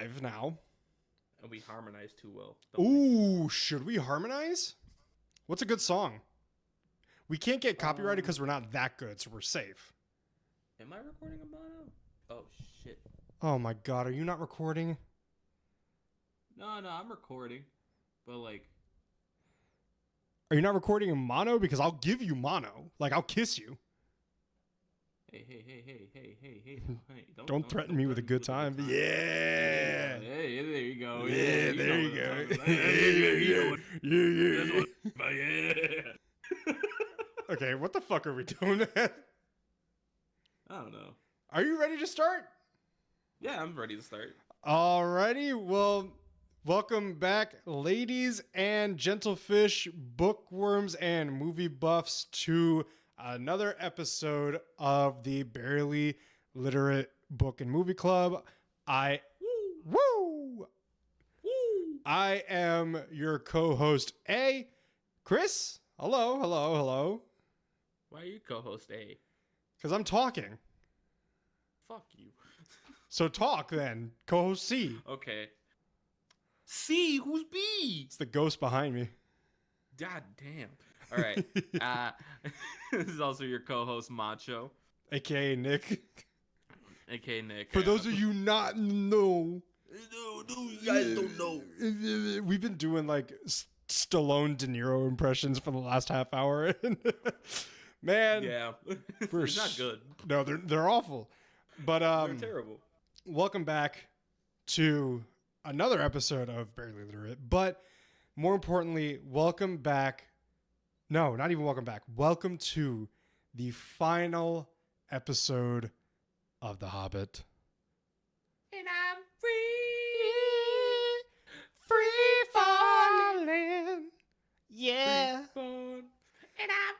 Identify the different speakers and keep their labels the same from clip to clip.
Speaker 1: live now.
Speaker 2: And we harmonize too well.
Speaker 1: Ooh, should we harmonize? What's a good song? We can't get copyrighted because we're not that good, so we're safe.
Speaker 2: Am I recording a mono? Oh, shit.
Speaker 1: Oh my god, are you not recording?
Speaker 2: No, I'm recording. But, like...
Speaker 1: Are you not recording in mono? Because I'll give you mono. Like, I'll kiss you.
Speaker 2: Hey.
Speaker 1: Don't threaten me with a good time. Yeah.
Speaker 2: Hey, there you go.
Speaker 1: Yeah, there you go.
Speaker 2: Yeah.
Speaker 1: Okay, what the fuck are we doing, man?
Speaker 2: I don't know.
Speaker 1: Are you ready to start?
Speaker 2: Yeah, I'm ready to start.
Speaker 1: Alrighty, well, welcome back, ladies and gentlefish, bookworms, and movie buffs to another episode of the Barely Literate Book and Movie Club. I am your co-host, Chris. Hello.
Speaker 2: Why are you co-host A?
Speaker 1: Because I'm talking.
Speaker 2: Fuck you.
Speaker 1: So talk then, co-host C.
Speaker 2: Okay. C, who's B?
Speaker 1: It's the ghost behind me.
Speaker 2: God damn. All right. This is also your co-host Macho,
Speaker 1: AKA Nick.
Speaker 2: aka Nick.
Speaker 1: For those of you not know,
Speaker 2: no, you guys don't know.
Speaker 1: We've been doing like Stallone De Niro impressions for the last half hour. Man,
Speaker 2: yeah, it's not good.
Speaker 1: No, they're awful. But
Speaker 2: they're terrible.
Speaker 1: Welcome back to another episode of Barely Literate. But more importantly, welcome back. No, not even welcome back. Welcome to the final episode of The Hobbit.
Speaker 2: And I'm free
Speaker 1: falling. Yeah.
Speaker 2: free falling. And I'm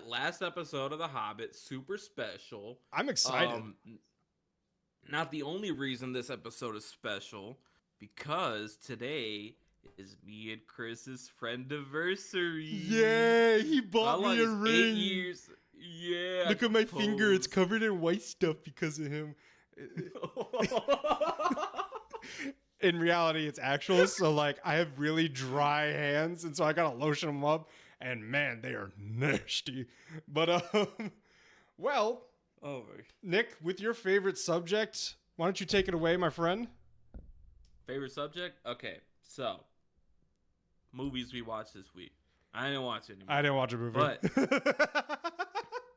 Speaker 2: last episode of The Hobbit, super special.
Speaker 1: I'm excited.
Speaker 2: Not the only reason this episode is special, because today is me and Chris's friendiversary.
Speaker 1: Yeah, he bought me a ring.
Speaker 2: 8 years. Yeah.
Speaker 1: Look at my finger. It's covered in white stuff because of him. In reality, it's actual. So, like, I have really dry hands, and so I gotta lotion them up. And man, they are nasty. But well, Nick, with your favorite subject, why don't you take it away, my friend?
Speaker 2: Favorite subject? Okay, so movies we watched this week. I didn't watch any.
Speaker 1: I didn't watch a movie,
Speaker 2: but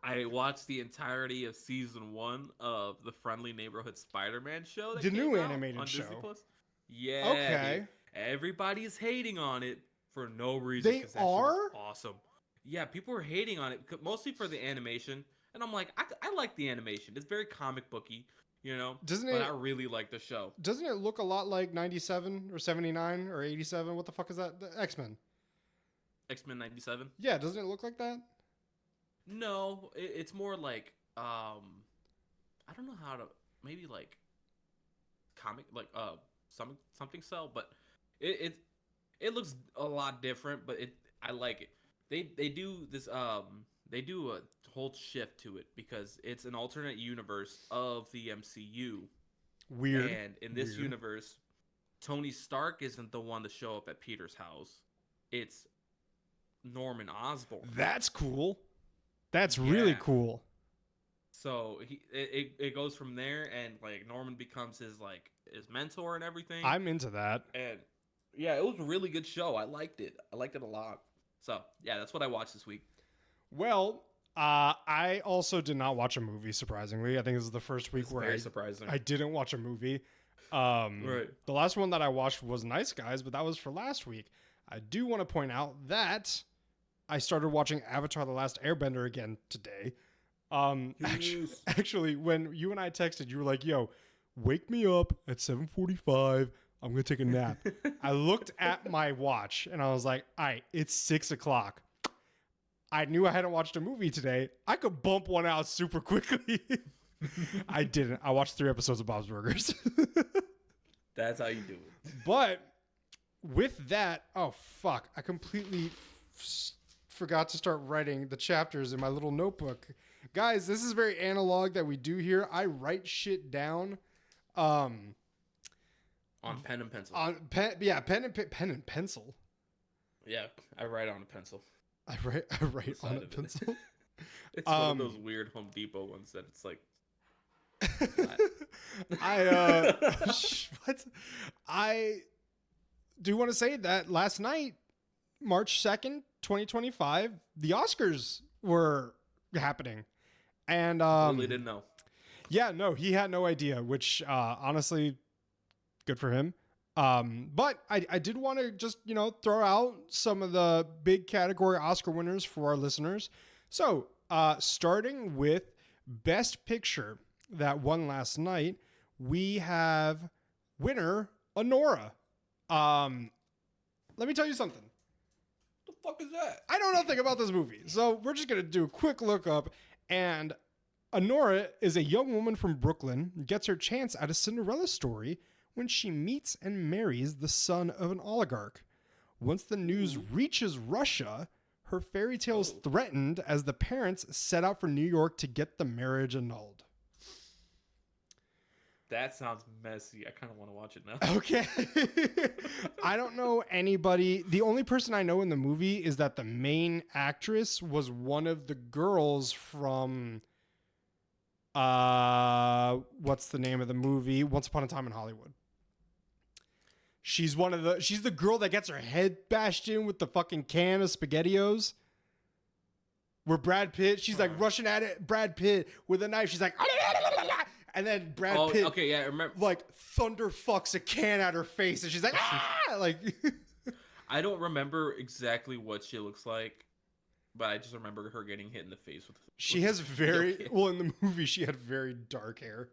Speaker 2: I watched the entirety of season 1 of the Friendly Neighborhood Spider-Man show.
Speaker 1: The new animated show.
Speaker 2: Disney Plus. Yeah.
Speaker 1: Okay.
Speaker 2: Everybody's hating on it for no reason.
Speaker 1: They are
Speaker 2: awesome. Yeah, people are hating on it mostly for the animation, and I'm like, I like the animation. It's very comic booky, you know. But I really like the show.
Speaker 1: Doesn't it look a lot like 97 or 79 or 87? What the fuck is that? The X-Men.
Speaker 2: X-Men 97.
Speaker 1: Yeah, doesn't it look like that?
Speaker 2: No, it's more like I don't know how to, maybe like comic, like something cell, but it looks a lot different, but I like it. They do this they do a whole shift to it because it's an alternate universe of the MCU.
Speaker 1: Weird.
Speaker 2: And in this universe, Tony Stark isn't the one to show up at Peter's house. It's Norman Osborn.
Speaker 1: That's cool. That's really cool.
Speaker 2: So it goes from there, and like Norman becomes his mentor and everything.
Speaker 1: I'm into that.
Speaker 2: And yeah, it was a really good show. I liked it. I liked it a lot. So yeah, that's what I watched this week.
Speaker 1: Well, I also did not watch a movie. Surprisingly, I think this is the first week where I didn't watch a movie. Right. The last one that I watched was Nice Guys, but that was for last week. I do want to point out that I started watching Avatar: The Last Airbender again today. Actually, when you and I texted, you were like, "Yo, wake me up at 7:45. I'm gonna take a nap." I looked at my watch and I was like, "All right, it's 6:00." I knew I hadn't watched a movie today. I could bump one out super quickly. I didn't. I watched 3 episodes of Bob's Burgers.
Speaker 2: That's how you do it.
Speaker 1: But with that, oh fuck, I completely forgot to start writing the chapters in my little notebook. Guys, this is very analog that we do here. I write shit down.
Speaker 2: On pen and pencil.
Speaker 1: On pen and pencil.
Speaker 2: Yeah, I write on a pencil.
Speaker 1: I write on a pencil.
Speaker 2: It's one of those weird Home Depot ones that it's like.
Speaker 1: What? I do want to say that last night, March 2nd, 2025, the Oscars were happening. And
Speaker 2: Really didn't know.
Speaker 1: Yeah, no, he had no idea, which honestly, good for him. But I did want to just, throw out some of the big category Oscar winners for our listeners. So, starting with Best Picture that won last night, we have winner Honora. Let me tell you something.
Speaker 2: What the fuck is that?
Speaker 1: I know nothing about this movie, so we're just gonna do a quick look up. And Honora is a young woman from Brooklyn, gets her chance at a Cinderella story when she meets and marries the son of an oligarch. Once the news reaches Russia, her fairy tale is threatened as the parents set out for New York to get the marriage annulled.
Speaker 2: That sounds messy. I kind of want to watch it now.
Speaker 1: Okay. I don't know anybody. The only person I know in the movie is that the main actress was one of the girls from what's the name of the movie? Once Upon a Time in Hollywood. She's the girl that gets her head bashed in with the fucking can of SpaghettiOs. Where Brad Pitt, she's like rushing at it, Brad Pitt with a knife. She's like, and then Brad Pitt,
Speaker 2: okay, yeah, I remember,
Speaker 1: like thunder fucks a can at her face, and she's like, like.
Speaker 2: I don't remember exactly what she looks like, but I just remember her getting hit in the face with.
Speaker 1: She has very well in the movie. She had very dark hair.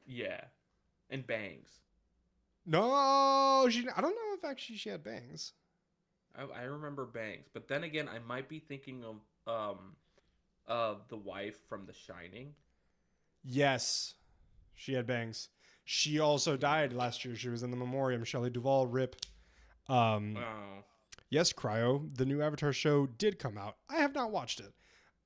Speaker 2: Yeah, and bangs.
Speaker 1: No, I don't know if actually she had bangs.
Speaker 2: I remember bangs, but then again, I might be thinking of the wife from The Shining.
Speaker 1: Yes, she had bangs. She also died last year. She was in the memoriam. Shelley Duvall, rip. Yes, Cryo, the new Avatar show did come out. I have not watched it.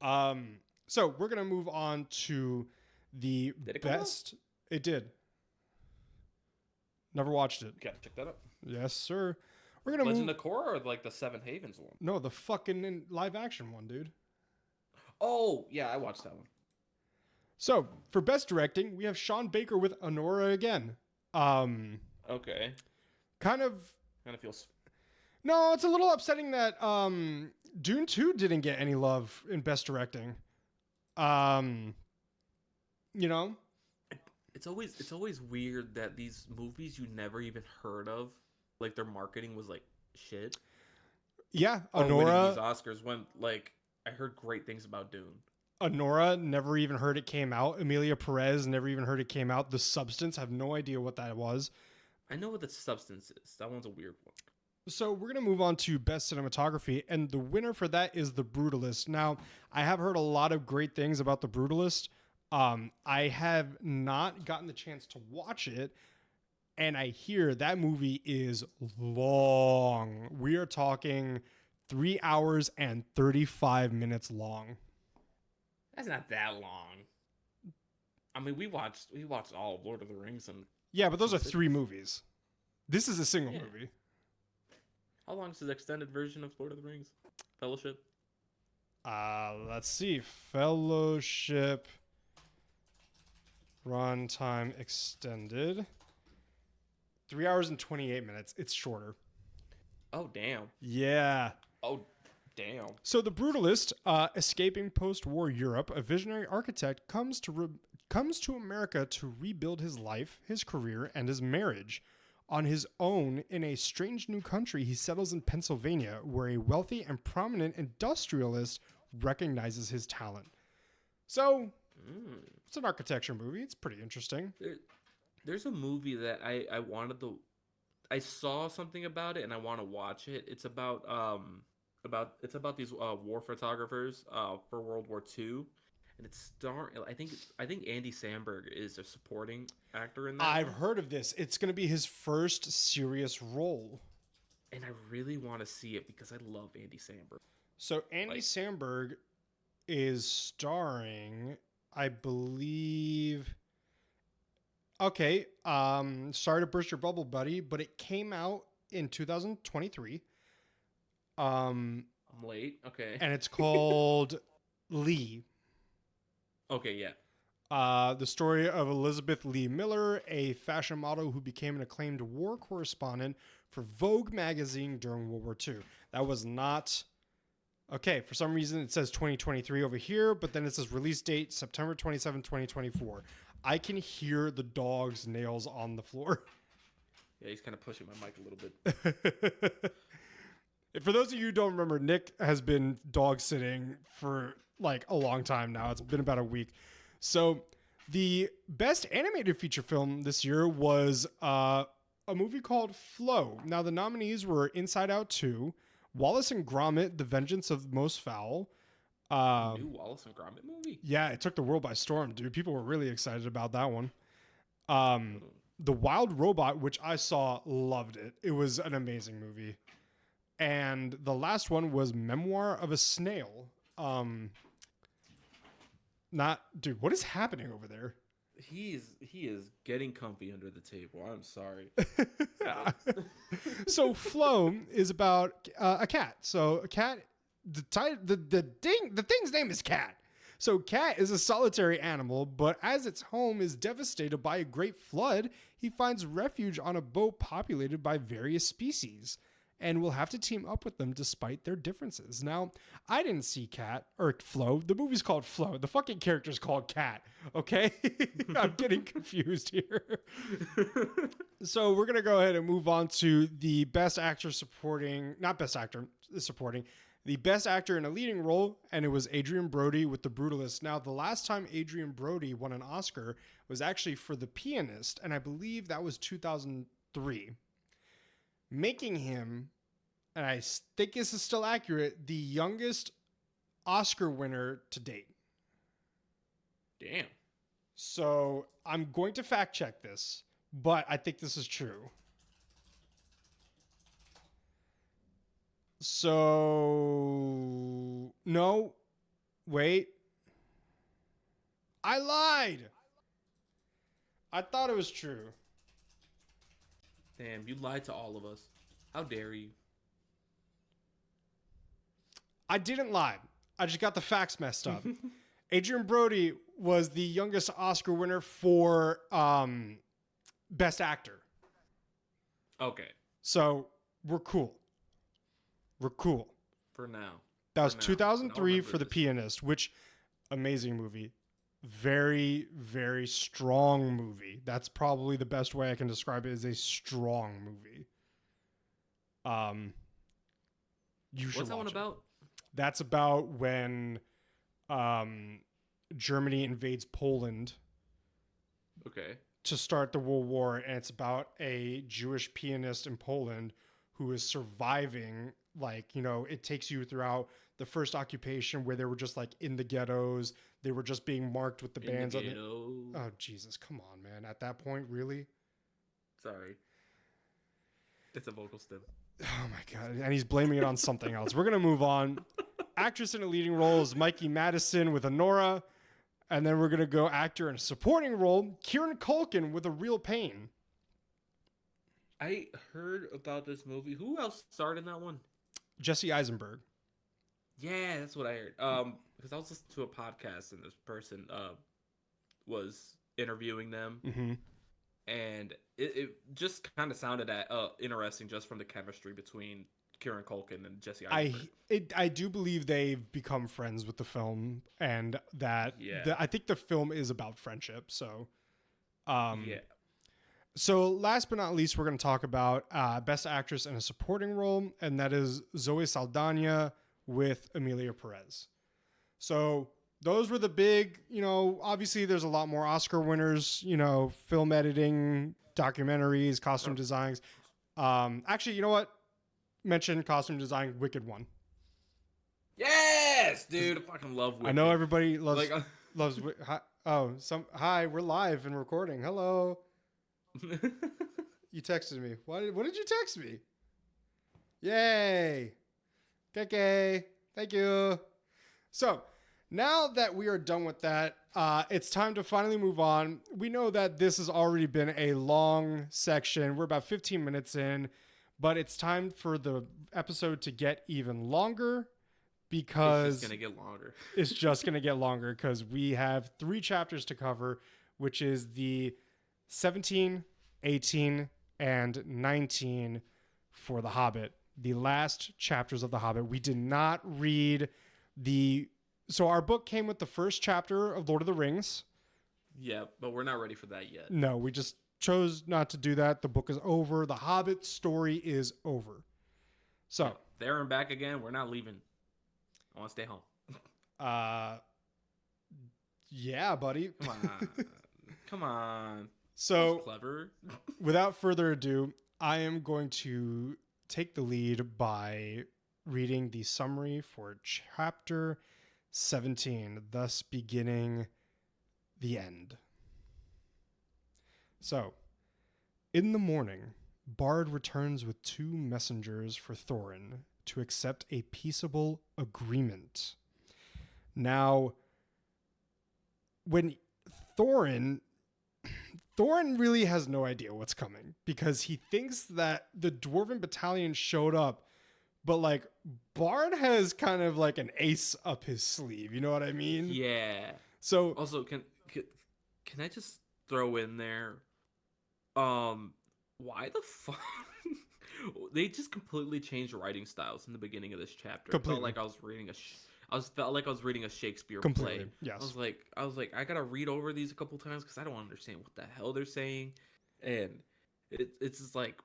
Speaker 1: So we're gonna move on to the best. It did. Never watched it.
Speaker 2: Gotta check that out.
Speaker 1: Yes, sir. We're gonna
Speaker 2: Legend of Korra or like the Seven Havens one?
Speaker 1: No, the fucking live action one, dude.
Speaker 2: Oh yeah, I watched that one.
Speaker 1: So for best directing, we have Sean Baker with Honora again.
Speaker 2: Okay.
Speaker 1: Kind of
Speaker 2: feels.
Speaker 1: No, it's a little upsetting that Dune 2 didn't get any love in best directing.
Speaker 2: It's always weird that these movies you never even heard of, like their marketing was like shit.
Speaker 1: Yeah,
Speaker 2: Honora. These Oscars when like I heard great things about Dune.
Speaker 1: Honora, never even heard it came out. Emilia Perez, never even heard it came out. The Substance, have no idea what that was.
Speaker 2: I know what The Substance is. That one's a weird one. So
Speaker 1: we're going to move on to best cinematography, and the winner for that is The Brutalist. Now, I have heard a lot of great things about The Brutalist. I have not gotten the chance to watch it, and I hear that movie is long. We are talking 3 hours and 35 minutes long.
Speaker 2: That's not that long. I mean, we watched all of Lord of the Rings and
Speaker 1: yeah, but those are 3 movies. This is a single movie.
Speaker 2: How long is the extended version of Lord of the Rings? Fellowship?
Speaker 1: Let's see. Fellowship runtime extended. 3 hours and 28 minutes. It's shorter.
Speaker 2: Oh, damn.
Speaker 1: Yeah.
Speaker 2: Oh, damn.
Speaker 1: So the Brutalist, escaping post-war Europe, a visionary architect comes to America to rebuild his life, his career, and his marriage. On his own, in a strange new country, he settles in Pennsylvania, where a wealthy and prominent industrialist recognizes his talent. So, it's an architecture movie. It's pretty interesting.
Speaker 2: There's a movie that I saw something about it and I want to watch it. It's about these war photographers for World War II. And it's I think Andy Samberg is a supporting actor in that.
Speaker 1: I've heard of this. It's going to be his first serious role.
Speaker 2: And I really want to see it because I love Andy Samberg.
Speaker 1: So Andy Samberg is starring, I believe, Okay. Sorry to burst your bubble, buddy, but it came out in 2023.
Speaker 2: I'm late. Okay.
Speaker 1: And it's called Lee.
Speaker 2: Okay, yeah.
Speaker 1: The story of Elizabeth Lee Miller, a fashion model who became an acclaimed war correspondent for Vogue magazine during World War II. That was not... Okay, for some reason it says 2023 over here, but then it says release date September 27, 2024. I can hear the dog's nails on the floor.
Speaker 2: Yeah, he's kind of pushing my mic a little bit.
Speaker 1: For those of you who don't remember, Nick has been dog sitting for like a long time now. It's been about a week. So the best animated feature film this year was a movie called Flow. Now the nominees were Inside Out 2, Wallace and Gromit: The Vengeance of Most Foul.
Speaker 2: New Wallace and Gromit movie?
Speaker 1: Yeah, it took the world by storm, dude. People were really excited about that one. The Wild Robot, which I saw, loved it. It was an amazing movie. And the last one was Memoir of a Snail. Dude, what is happening over there?
Speaker 2: He is getting comfy under the table. I'm sorry.
Speaker 1: So Flow is about a cat. So a cat, the thing's name is Cat. So Cat is a solitary animal, but as its home is devastated by a great flood, he finds refuge on a boat populated by various species and will have to team up with them despite their differences. Now, I didn't see Cat or Flow. The movie's called Flow. The fucking character's called Cat, okay? I'm getting confused here. So we're going to go ahead and move on to the best actor supporting, not best actor, supporting, the best actor in a leading role, and it was Adrian Brody with The Brutalist. Now, the last time Adrian Brody won an Oscar was actually for The Pianist, and I believe that was 2003. Making him, and I think this is still accurate, the youngest Oscar winner to date.
Speaker 2: Damn.
Speaker 1: So I'm going to fact check this, but I think this is true. So, no, wait. I lied. I thought it was true.
Speaker 2: Damn, you lied to all of us. How dare you?
Speaker 1: I didn't lie. I just got the facts messed up. Adrian Brody was the youngest Oscar winner for Best Actor.
Speaker 2: Okay.
Speaker 1: So we're cool. We're cool.
Speaker 2: For now.
Speaker 1: That was 2003 for The
Speaker 2: this.
Speaker 1: Pianist, which amazing movie. Very, very strong movie. That's probably the best way I can describe it, is a strong movie. You should
Speaker 2: What's that one
Speaker 1: watch it.
Speaker 2: about?
Speaker 1: That's about when Germany invades Poland
Speaker 2: Okay.
Speaker 1: to start the World War, and it's about a Jewish pianist in Poland who is surviving. Like, you know, it takes you throughout the first occupation where they were just like in the ghettos. They were just being marked with the bands. Oh, Jesus. Come on, man. At that point, really?
Speaker 2: Sorry. It's a vocal stim.
Speaker 1: Oh, my God. And he's blaming it on something else. We're going to move on. Actress in a leading role is Mikey Madison with Honora. And then we're going to go actor in a supporting role, Kieran Culkin with A Real Pain.
Speaker 2: I heard about this movie. Who else starred in that one?
Speaker 1: Jesse Eisenberg.
Speaker 2: Yeah, that's what I heard. Because I was listening to a podcast and this person was interviewing them,
Speaker 1: Mm-hmm.
Speaker 2: and it just kind of sounded interesting just from the chemistry between Kieran Culkin and Jesse Eisenberg.
Speaker 1: I do believe they've become friends with the film, and that I think the film is about friendship. So,
Speaker 2: yeah.
Speaker 1: So last but not least, we're going to talk about Best Actress in a Supporting Role, and that is Zoe Saldana with Emilia Perez. So those were the big, you know, obviously there's a lot more Oscar winners, you know, film editing, documentaries, costume designs. Actually, you know what? Mention costume design, Wicked won.
Speaker 2: Yes, dude. I fucking love Wicked.
Speaker 1: I know everybody loves
Speaker 2: Like,
Speaker 1: loves. Hi, we're live and recording. Hello. You texted me. What did you text me? Yay. Okay. Thank you. So Now that we are done with that, it's time to finally move on. We know that this has already been a long section. We're about 15 minutes in, but it's time for the episode to get even longer because
Speaker 2: It's just gonna get longer.
Speaker 1: it's just going to get longer because we have 3 chapters to cover, which is the 17, 18, and 19 for The Hobbit. The last chapters of The Hobbit. We did not read so our book came with the first chapter of Lord of the Rings.
Speaker 2: Yeah, but we're not ready for that yet.
Speaker 1: No, we just chose not to do that. The book is over. The Hobbit story is over. So,
Speaker 2: there and back again. We're not leaving. I want to stay home.
Speaker 1: Yeah, buddy.
Speaker 2: Come on. Come on.
Speaker 1: So,
Speaker 2: That's clever.
Speaker 1: without further ado, I am going to take the lead by reading the summary for chapter 17, thus beginning the end. So, in the morning, Bard returns with 2 messengers for Thorin to accept a peaceable agreement. Now, when Thorin really has no idea what's coming because he thinks that the Dwarven battalion showed up, but like Bard has kind of like an ace up his sleeve. You know what I mean?
Speaker 2: Yeah.
Speaker 1: So
Speaker 2: Also, can I just throw in there, why the fuck they just completely changed writing styles in the beginning of this chapter?
Speaker 1: Completely.
Speaker 2: Felt like I was reading a Shakespeare
Speaker 1: completely,
Speaker 2: play.
Speaker 1: yes.
Speaker 2: I was like, I gotta read over these a couple times because I don't understand what the hell they're saying, and it's just like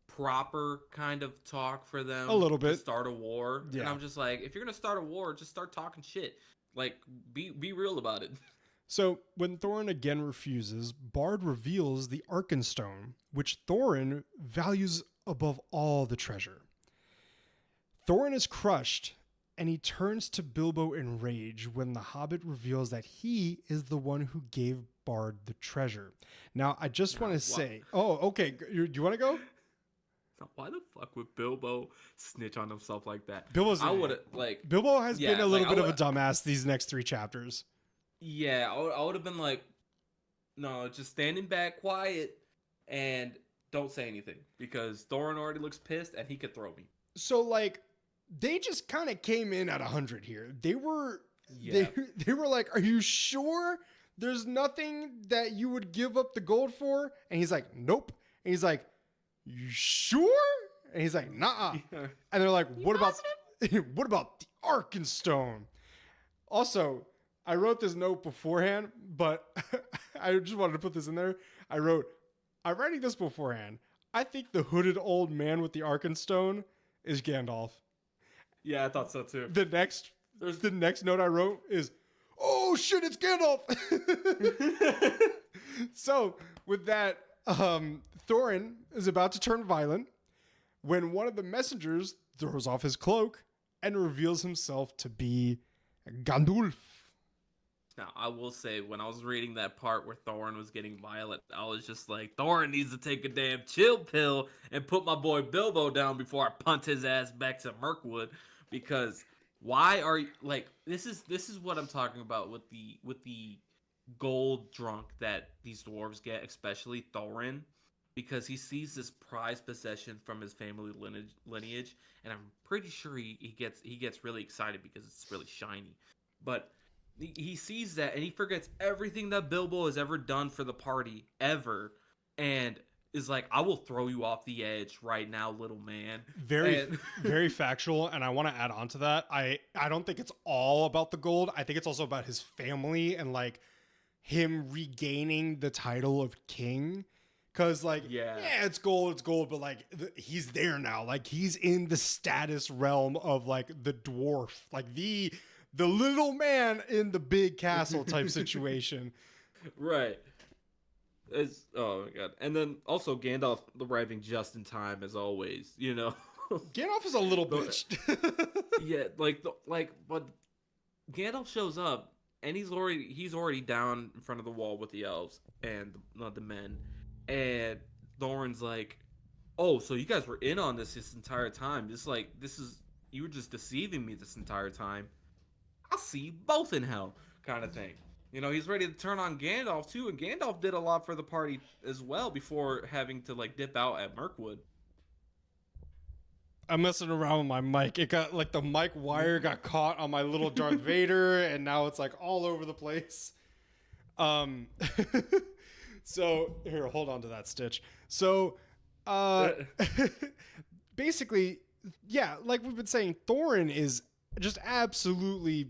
Speaker 2: proper kind of talk for them
Speaker 1: A little bit.
Speaker 2: to start a war.
Speaker 1: Yeah.
Speaker 2: And I'm just like, if you're gonna start a war, just start talking shit. Like, be real about it.
Speaker 1: So when Thorin again refuses, Bard reveals the Arkenstone, which Thorin values above all the treasure. Thorin is crushed, and he turns to Bilbo in rage when the Hobbit reveals that he is the one who gave Bard the treasure. Now, I just want to say... Oh, okay. Do you want to go?
Speaker 2: Why the fuck would Bilbo snitch on himself like that?
Speaker 1: Bilbo has been a little bit of a dumbass these next 3 chapters.
Speaker 2: Yeah, I would have been like, no, just standing back quiet and don't say anything because Thorin already looks pissed and he could throw me.
Speaker 1: So, like, they just kind of came in at 100 here. They were like, are you sure there's nothing that you would give up the gold for? And he's like, nope. And he's like, you sure? And he's like, nah.
Speaker 2: Yeah.
Speaker 1: And they're like, what about the Arkenstone? Also, I wrote this note beforehand, but I just wanted to put this in there. I'm writing this beforehand. I think the hooded old man with the Arkenstone is Gandalf.
Speaker 2: Yeah, I thought so too.
Speaker 1: The next note I wrote is, oh shit, it's Gandalf. So with that, Thorin is about to turn violent when one of the messengers throws off his cloak and reveals himself to be Gandalf.
Speaker 2: Now, I will say, when I was reading that part where Thorin was getting violent, I was just like, Thorin needs to take a damn chill pill and put my boy Bilbo down before I punt his ass back to Mirkwood. Because why are you like this is what I'm talking about with the gold drunk that these dwarves get, especially Thorin, because he sees this prized possession from his family lineage, and I'm pretty sure he gets really excited because it's really shiny. But he sees that and he forgets everything that Bilbo has ever done for the party ever, and is like, I will throw you off the edge right now, little man.
Speaker 1: Very factual, and I want to add on to that. I don't think it's all about the gold. I think it's also about his family and like him regaining the title of king. Cause like, yeah, it's gold, but like he's there now. Like he's in the status realm of like the dwarf, like the little man in the big castle type situation.
Speaker 2: Right. Oh my god. And then also Gandalf arriving just in time as always, you know.
Speaker 1: Gandalf is a little bitch.
Speaker 2: Yeah, but Gandalf shows up and he's already down in front of the wall with the elves and the men. And Thorin's like, "Oh, so you guys were in on this entire time. You were just deceiving me this entire time." I'll see you both in hell, kind of thing. You know, he's ready to turn on Gandalf too, and Gandalf did a lot for the party as well before having to like dip out at Mirkwood.
Speaker 1: I'm messing around with my mic. It got like the mic wire got caught on my little Darth Vader, and now it's like all over the place. So here, hold on to that, Stitch. So, basically, yeah, like we've been saying, Thorin is just absolutely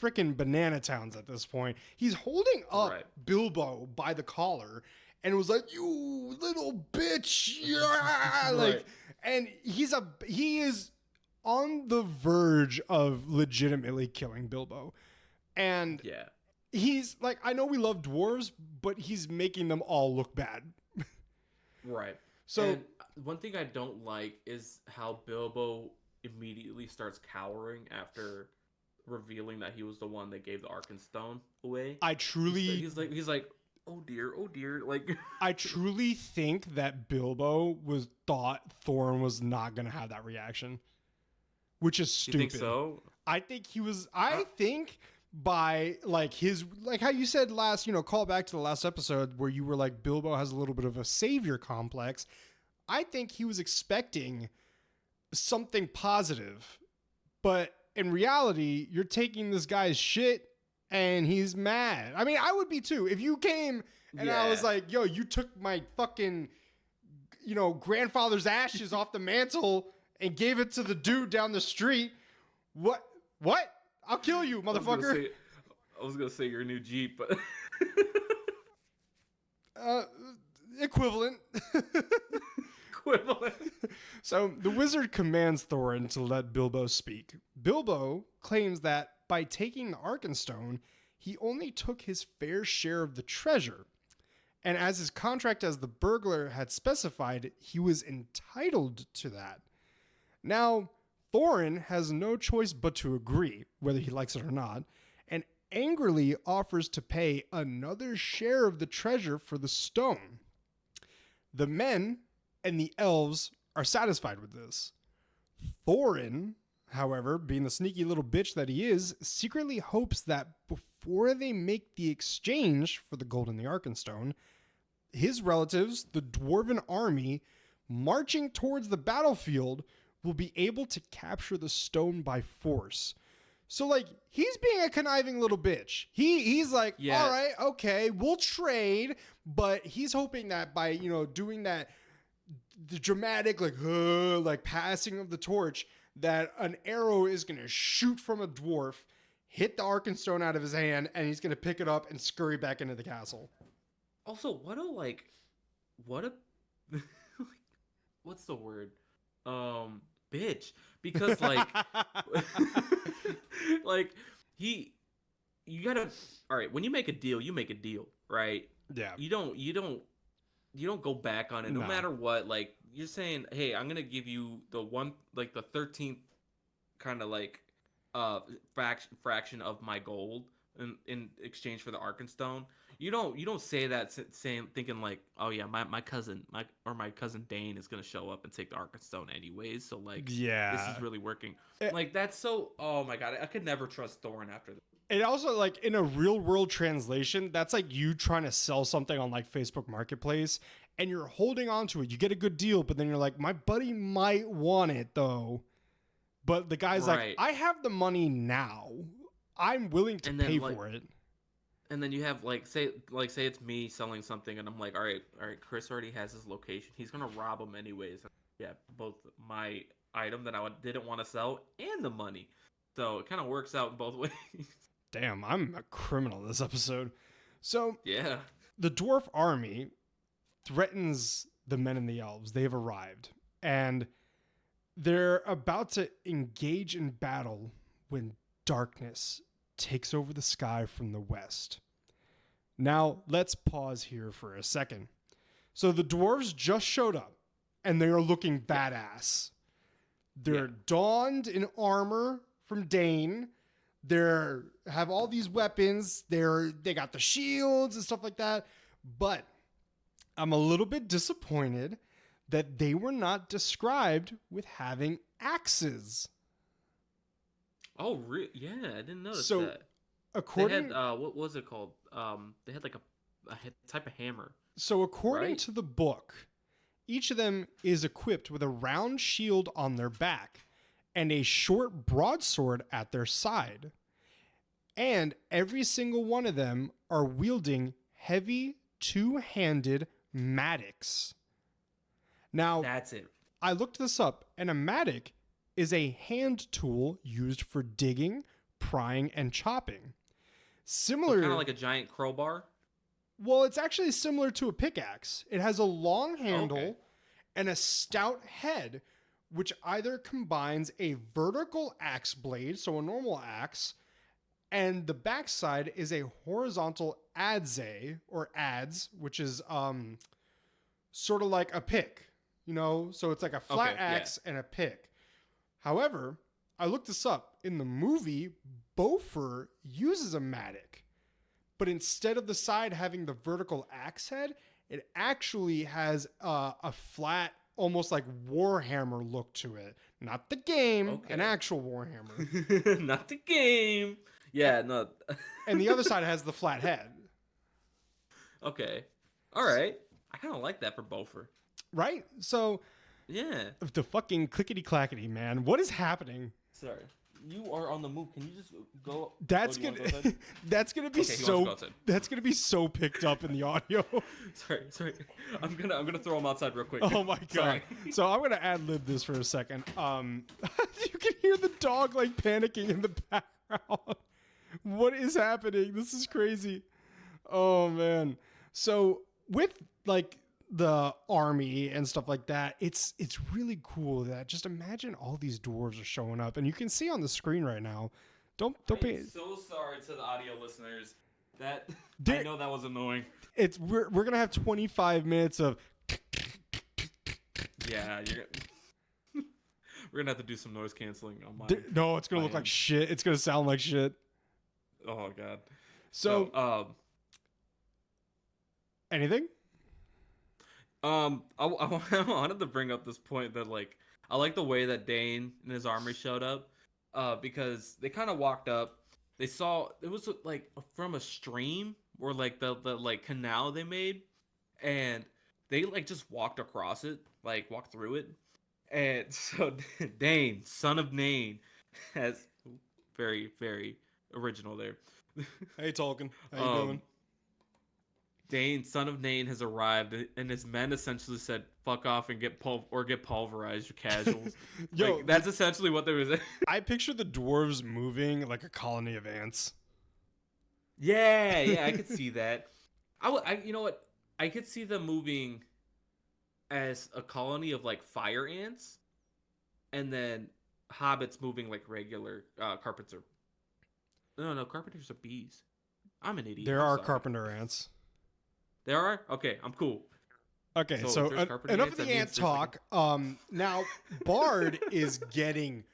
Speaker 1: freaking banana towns at this point. He's holding up Bilbo by the collar and was like, "You little bitch!" Yeah, like, and he is on the verge of legitimately killing Bilbo, and
Speaker 2: yeah.
Speaker 1: He's like, I know we love dwarves, but he's making them all look bad.
Speaker 2: Right.
Speaker 1: So
Speaker 2: and one thing I don't like is how Bilbo immediately starts cowering after revealing that he was the one that gave the Arkenstone away.
Speaker 1: I truly
Speaker 2: he's like, oh dear, like
Speaker 1: I truly think that Bilbo thought Thorin was not gonna have that reaction. Which is stupid.
Speaker 2: You think so?
Speaker 1: I think he was I think by like his like how you said last, call back to the last episode where you were like Bilbo has a little bit of a savior complex. I think he was expecting something positive, but in reality, you're taking this guy's shit and he's mad. I mean, I would be too. If you came and I was like, yo, you took my fucking, grandfather's ashes off the mantle and gave it to the dude down the street. What? I'll kill you, motherfucker.
Speaker 2: I was gonna say your new Jeep, but
Speaker 1: equivalent. So the wizard commands Thorin to let Bilbo speak. Bilbo claims that by taking the Arkenstone, he only took his fair share of the treasure. And as his contract as the burglar had specified, he was entitled to that. Now, Thorin has no choice but to agree, whether he likes it or not, and angrily offers to pay another share of the treasure for the stone. The men and the elves are satisfied with this. Thorin, however, being the sneaky little bitch that he is, secretly hopes that before they make the exchange for the gold and the Arkenstone, his relatives, the dwarven army, marching towards the battlefield, will be able to capture the stone by force. So, like, he's being a conniving little bitch. He's like, all right, okay, we'll trade, but he's hoping that by, doing that, the dramatic, like passing of the torch, that an arrow is going to shoot from a dwarf, hit the Arkenstone out of his hand, and he's going to pick it up and scurry back into the castle.
Speaker 2: Also, what's the word? Bitch, because like you gotta, all right, when you make a deal, right?
Speaker 1: Yeah.
Speaker 2: You don't go back on it no matter what. Like, you're saying, hey, I'm gonna give you the 13th kind of like fraction of my gold in exchange for the Arkenstone. You don't say that thinking like, oh yeah, my cousin Dane is gonna show up and take the Arkenstone anyways. So like, this is really working. Like, that's so. Oh my god, I could never trust Thorin after this.
Speaker 1: And also, like, in a real world translation, that's like you trying to sell something on like Facebook Marketplace, and you're holding on to it. You get a good deal, but then you're like, my buddy might want it though. But the guy's like, I have the money now. I'm willing to pay for it.
Speaker 2: And then you have say it's me selling something, and I'm like, all right, Chris already has his location. He's gonna rob him anyways. Yeah, both my item that I didn't want to sell and the money. So it kind of works out in both ways.
Speaker 1: Damn, I'm a criminal this episode. So
Speaker 2: yeah,
Speaker 1: the dwarf army threatens the men and the elves. They've arrived, and they're about to engage in battle when darkness takes over the sky from the west. Now, let's pause here for a second. So the dwarves just showed up, and they are looking badass. They're donned in armor from Dane. They have all these weapons. They got the shields and stuff like that. But I'm a little bit disappointed that they were not described with having axes.
Speaker 2: Oh, yeah, I didn't notice
Speaker 1: So
Speaker 2: that. They had
Speaker 1: according
Speaker 2: what was it called? They had like a type of hammer,
Speaker 1: according
Speaker 2: right?
Speaker 1: to the book, each of them is equipped with a round shield on their back and a short broadsword at their side. And every single one of them are wielding heavy two-handed mattocks. Now,
Speaker 2: That's it.
Speaker 1: I looked this up, and a mattock is a hand tool used for digging, prying, and chopping.
Speaker 2: So
Speaker 1: Similar,
Speaker 2: kind of like a giant crowbar.
Speaker 1: well, it's actually similar to a pickaxe. It has a long handle
Speaker 2: Okay.
Speaker 1: and a stout head, which either combines a vertical axe blade, so a normal axe, and the backside is a horizontal adze or adze, which is sort of like a pick, so it's like a flat
Speaker 2: Okay, yeah.
Speaker 1: axe and a pick. However, I looked this up. In the movie, Bofer uses a mattock, but instead of the side having the vertical axe head, it actually has a flat, almost like Warhammer look to it. Not the game, an
Speaker 2: Okay.
Speaker 1: actual Warhammer.
Speaker 2: Not the game. Yeah, no.
Speaker 1: And the other side has the flat head.
Speaker 2: Okay. All right. I kind of like that for Beaufort.
Speaker 1: Right? So
Speaker 2: Yeah.
Speaker 1: the fucking clickety clackety, man. What is happening?
Speaker 2: Sorry. You are on the move. Can you just go?
Speaker 1: That's
Speaker 2: oh, do you
Speaker 1: gonna
Speaker 2: wanna go outside?
Speaker 1: that's gonna be
Speaker 2: Okay, he wants to go
Speaker 1: so
Speaker 2: outside.
Speaker 1: that's gonna be so picked up in the audio.
Speaker 2: Sorry. I'm gonna throw him outside real quick.
Speaker 1: Oh my god.
Speaker 2: Sorry.
Speaker 1: So I'm gonna ad lib this for a second. You can hear the dog like panicking in the background. What is happening? This is crazy. Oh man. So with like the army and stuff like that, it's really cool that just imagine all these dwarves are showing up, and you can see on the screen right now. Don't pay.
Speaker 2: I'm so sorry to the audio listeners. I
Speaker 1: There-
Speaker 2: know that was annoying.
Speaker 1: We're gonna have 25 minutes of
Speaker 2: Yeah, we're gonna have to do some noise canceling on mine.
Speaker 1: no, it's gonna
Speaker 2: I
Speaker 1: look like
Speaker 2: am.
Speaker 1: shit. It's gonna sound like shit.
Speaker 2: Oh god.
Speaker 1: So anything?
Speaker 2: I wanted to bring up this point that like I like the way that Dane and his army showed up, because they kind of walked up. They saw it was like from a stream or like the like canal they made, and they like just walked across it, like walked through it, and so Dane, son of Nain, has very original there.
Speaker 1: Hey, Tolkien, how you doing?
Speaker 2: Dane, son of Nain, has arrived, and his men essentially said, "Fuck off and get pulverized, you casuals."
Speaker 1: Yo,
Speaker 2: like, that's essentially what they was.
Speaker 1: I picture the dwarves moving like a colony of ants.
Speaker 2: yeah, I could see that. You know what? I could see them moving as a colony of like fire ants, and then hobbits moving like regular carpenter. No, carpenters are bees. I'm an idiot.
Speaker 1: There
Speaker 2: I'm
Speaker 1: are
Speaker 2: sorry.
Speaker 1: carpenter ants.
Speaker 2: There are? Okay, I'm cool.
Speaker 1: Okay,
Speaker 2: So
Speaker 1: so
Speaker 2: if there's carpenter
Speaker 1: enough
Speaker 2: ants,
Speaker 1: of
Speaker 2: that
Speaker 1: the
Speaker 2: means
Speaker 1: ant
Speaker 2: there's, like,
Speaker 1: talk. Now Bard is getting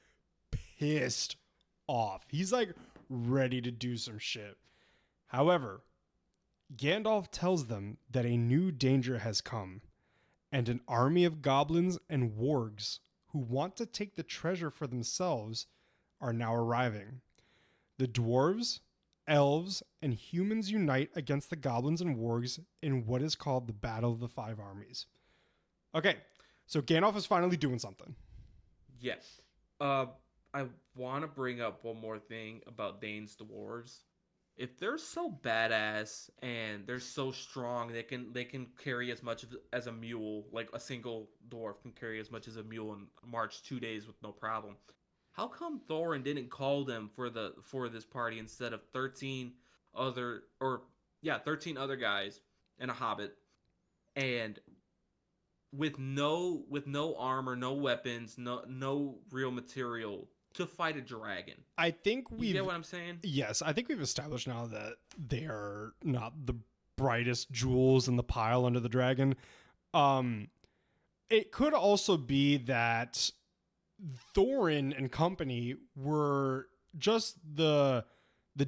Speaker 1: pissed off. He's like ready to do some shit. However, Gandalf tells them that a new danger has come, and an army of goblins and wargs who want to take the treasure for themselves are now arriving. The dwarves, elves, and humans unite against the goblins and wargs in what is called the Battle of the Five Armies. Okay, so Gandalf is finally doing something.
Speaker 2: Yes. I want to bring up one more thing about Dane's dwarves. If they're so badass and they're so strong, they can carry as much as a mule. Like a single dwarf can carry as much as a mule and march 2 days with no problem. How come Thorin didn't call them for this party instead of 13 other guys and a hobbit, and with no armor, no weapons, no real material to fight a dragon?
Speaker 1: I think
Speaker 2: You
Speaker 1: we've
Speaker 2: get what I'm saying?
Speaker 1: yes, I think we've established now that they are not the brightest jewels in the pile under the dragon. It could also be that Thorin and company were just the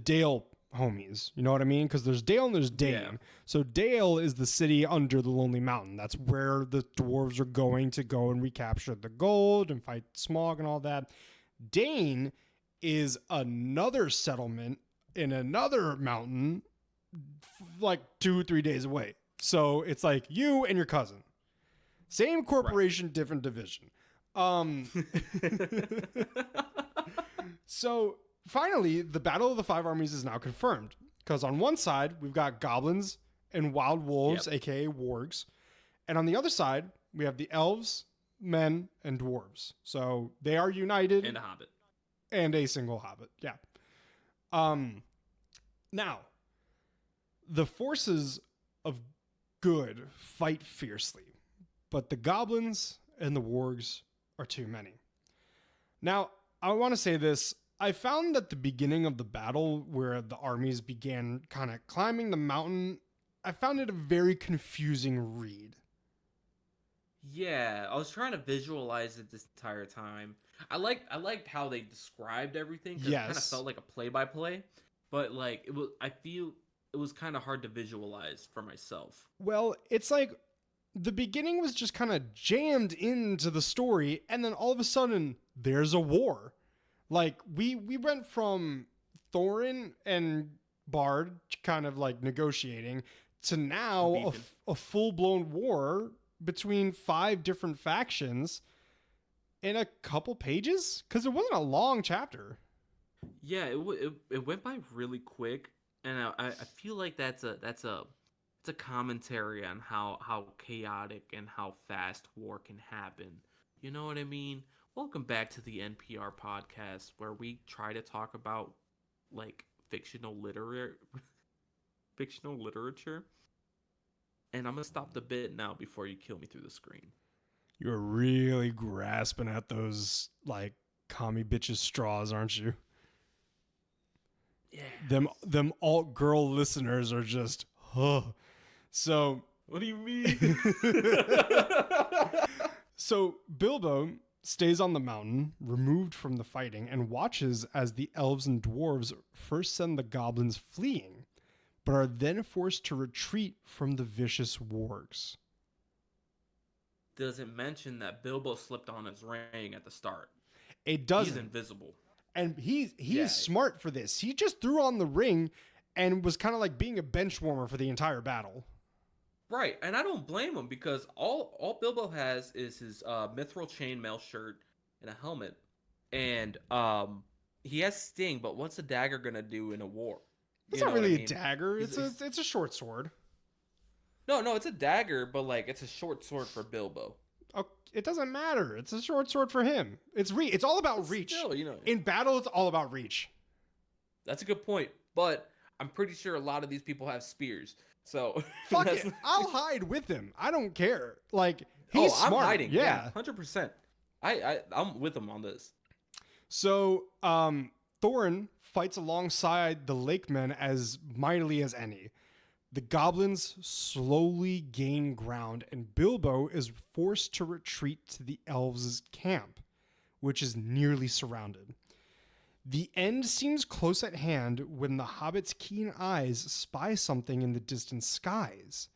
Speaker 1: Dale homies. You know what I mean? Because there's Dale and there's Dane.
Speaker 2: Yeah.
Speaker 1: So Dale is the city under the Lonely Mountain. That's where the dwarves are going to go and recapture the gold and fight Smaug and all that. Dane is another settlement in another mountain, like 2-3 days away. So it's like you and your cousin. Same corporation, right. Different division. So finally, the Battle of the Five Armies is now confirmed. Because on one side, we've got goblins and wild wolves, aka wargs. And on the other side, we have the elves, men, and dwarves. So they are united.
Speaker 2: And a hobbit.
Speaker 1: And a single hobbit, yeah. Now, the forces of good fight fiercely, but the goblins and the wargs are too many. Now, I want to say this. I found that the beginning of the battle, where the armies began kind of climbing the mountain, I found it a very confusing read.
Speaker 2: Yeah, I was trying to visualize it this entire time. I liked how they described everything. Yes. It kind of felt like a play-by-play, but like I feel it was kind of hard to visualize for myself.
Speaker 1: Well, it's like the beginning was just kind of jammed into the story, and then all of a sudden there's a war. Like we went from Thorin and Bard kind of like negotiating to now a full-blown war between 5 different factions in a couple pages, because it wasn't a long chapter.
Speaker 2: Yeah, it went by really quick, and I feel like it's a commentary on how chaotic and how fast war can happen. You know what I mean? Welcome back to the NPR podcast, where we try to talk about like fictional literature. And I'm gonna stop the bit now before you kill me through the screen.
Speaker 1: You're really grasping at those like commie bitches straws, aren't you?
Speaker 2: Yeah.
Speaker 1: Them alt girl listeners are just, huh. So
Speaker 2: what do you mean?
Speaker 1: So Bilbo stays on the mountain, removed from the fighting, and watches as the elves and dwarves first send the goblins fleeing, but are then forced to retreat from the vicious wargs.
Speaker 2: Doesn't mention that Bilbo slipped on his ring at the start.
Speaker 1: It doesn't.
Speaker 2: He's invisible.
Speaker 1: And he's smart for this. He just threw on the ring and was kind of like being a bench warmer for the entire battle.
Speaker 2: Right, and I don't blame him, because all Bilbo has is his mithril chainmail shirt and a helmet. And he has Sting, but what's a dagger gonna do in a war?
Speaker 1: It's not really a dagger. It's a short sword.
Speaker 2: No, it's a dagger, but like it's a short sword for Bilbo.
Speaker 1: Oh, it doesn't matter. It's a short sword for him. It's all about reach.
Speaker 2: Still,
Speaker 1: in battle, it's all about reach.
Speaker 2: That's a good point, but I'm pretty sure a lot of these people have spears. So
Speaker 1: fuck it. I'll hide with him. I don't care. Like he's smart.
Speaker 2: I'm hiding.
Speaker 1: Yeah,
Speaker 2: 100%. I'm with him on this.
Speaker 1: So Thorin fights alongside the Lakemen as mightily as any. The goblins slowly gain ground, and Bilbo is forced to retreat to the elves' camp, which is nearly surrounded. The end seems close at hand when the hobbit's keen eyes spy something in the distant skies.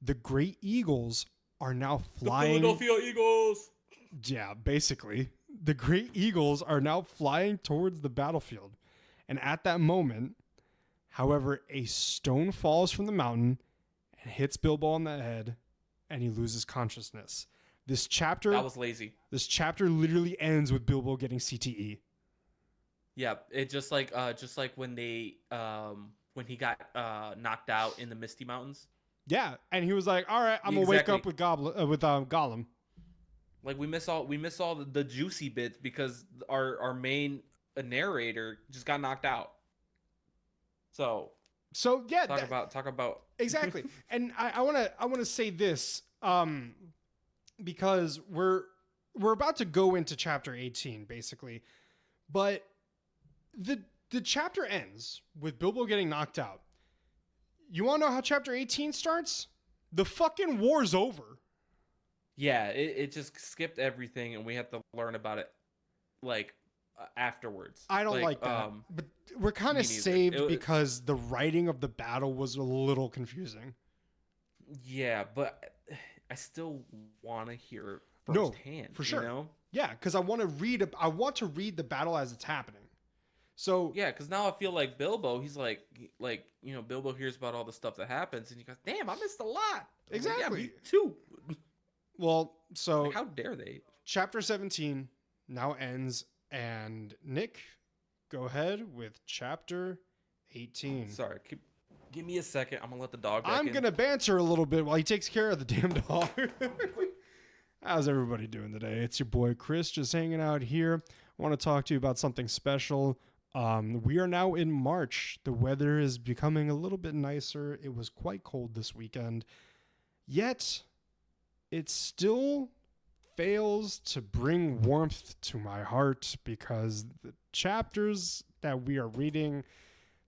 Speaker 1: The great eagles are now flying.
Speaker 2: The Philadelphia Eagles!
Speaker 1: Yeah, basically. The great eagles are now flying towards the battlefield. And at that moment, however, a stone falls from the mountain and hits Bilbo on the head, and he loses consciousness. This chapter...
Speaker 2: That was lazy.
Speaker 1: This chapter literally ends with Bilbo getting CTE.
Speaker 2: Yeah, it just like when they when he got knocked out in the Misty Mountains.
Speaker 1: Yeah, and he was like, "All right, I'm gonna wake up with Gollum."
Speaker 2: Like we miss all the juicy bits because our main narrator just got knocked out. So
Speaker 1: yeah,
Speaker 2: talk about
Speaker 1: exactly. And I wanna say this because we're about to go into chapter 18 basically, but the chapter ends with Bilbo getting knocked out. You want to know how chapter 18 starts? The fucking war's over.
Speaker 2: Yeah, it just skipped everything, and we have to learn about it like afterwards.
Speaker 1: I don't like that. But we're kind of saved because the writing of the battle was a little confusing.
Speaker 2: Yeah, but I still want to hear firsthand.
Speaker 1: No, for sure.
Speaker 2: You know?
Speaker 1: Yeah, because I want to read the battle as it's happening. So
Speaker 2: Yeah, because now I feel like Bilbo. He's like, Bilbo hears about all the stuff that happens, and he goes, "Damn, I missed a lot." I'm like, yeah,
Speaker 1: exactly.
Speaker 2: me too.
Speaker 1: Well, so
Speaker 2: Like, how dare they?
Speaker 1: chapter 17 now ends, and Nick, go ahead with chapter 18.
Speaker 2: Sorry, give me a second. I'm gonna let the dog back
Speaker 1: I'm
Speaker 2: in.
Speaker 1: going to banter a little bit while he takes care of the damn dog. How's everybody doing today? It's your boy Chris, just hanging out here. I want to talk to you about something special. We are now in March. The weather is becoming a little bit nicer. It was quite cold this weekend. Yet, it still fails to bring warmth to my heart because the chapters that we are reading,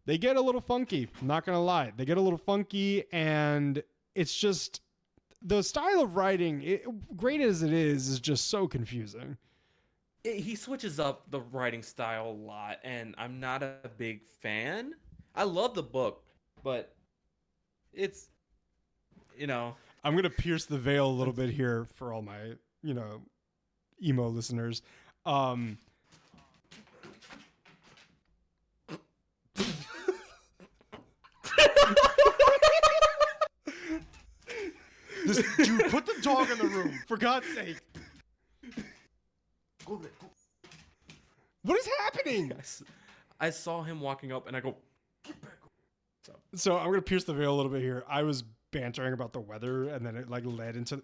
Speaker 1: they get a little funky. I'm not going to lie. They get a little funky, and it's just the style of writing, great as it is just so confusing.
Speaker 2: He switches up the writing style a lot, and I'm not a big fan. I love the book, but it's,
Speaker 1: I'm going to pierce the veil a little bit here for all my, emo listeners. Dude, put the dog in the room, for God's sake.
Speaker 2: Go there, go.
Speaker 1: What is happening?
Speaker 2: I saw him walking up, and I go, get back.
Speaker 1: So I'm going to pierce the veil a little bit here. I was bantering about the weather, and then it led into...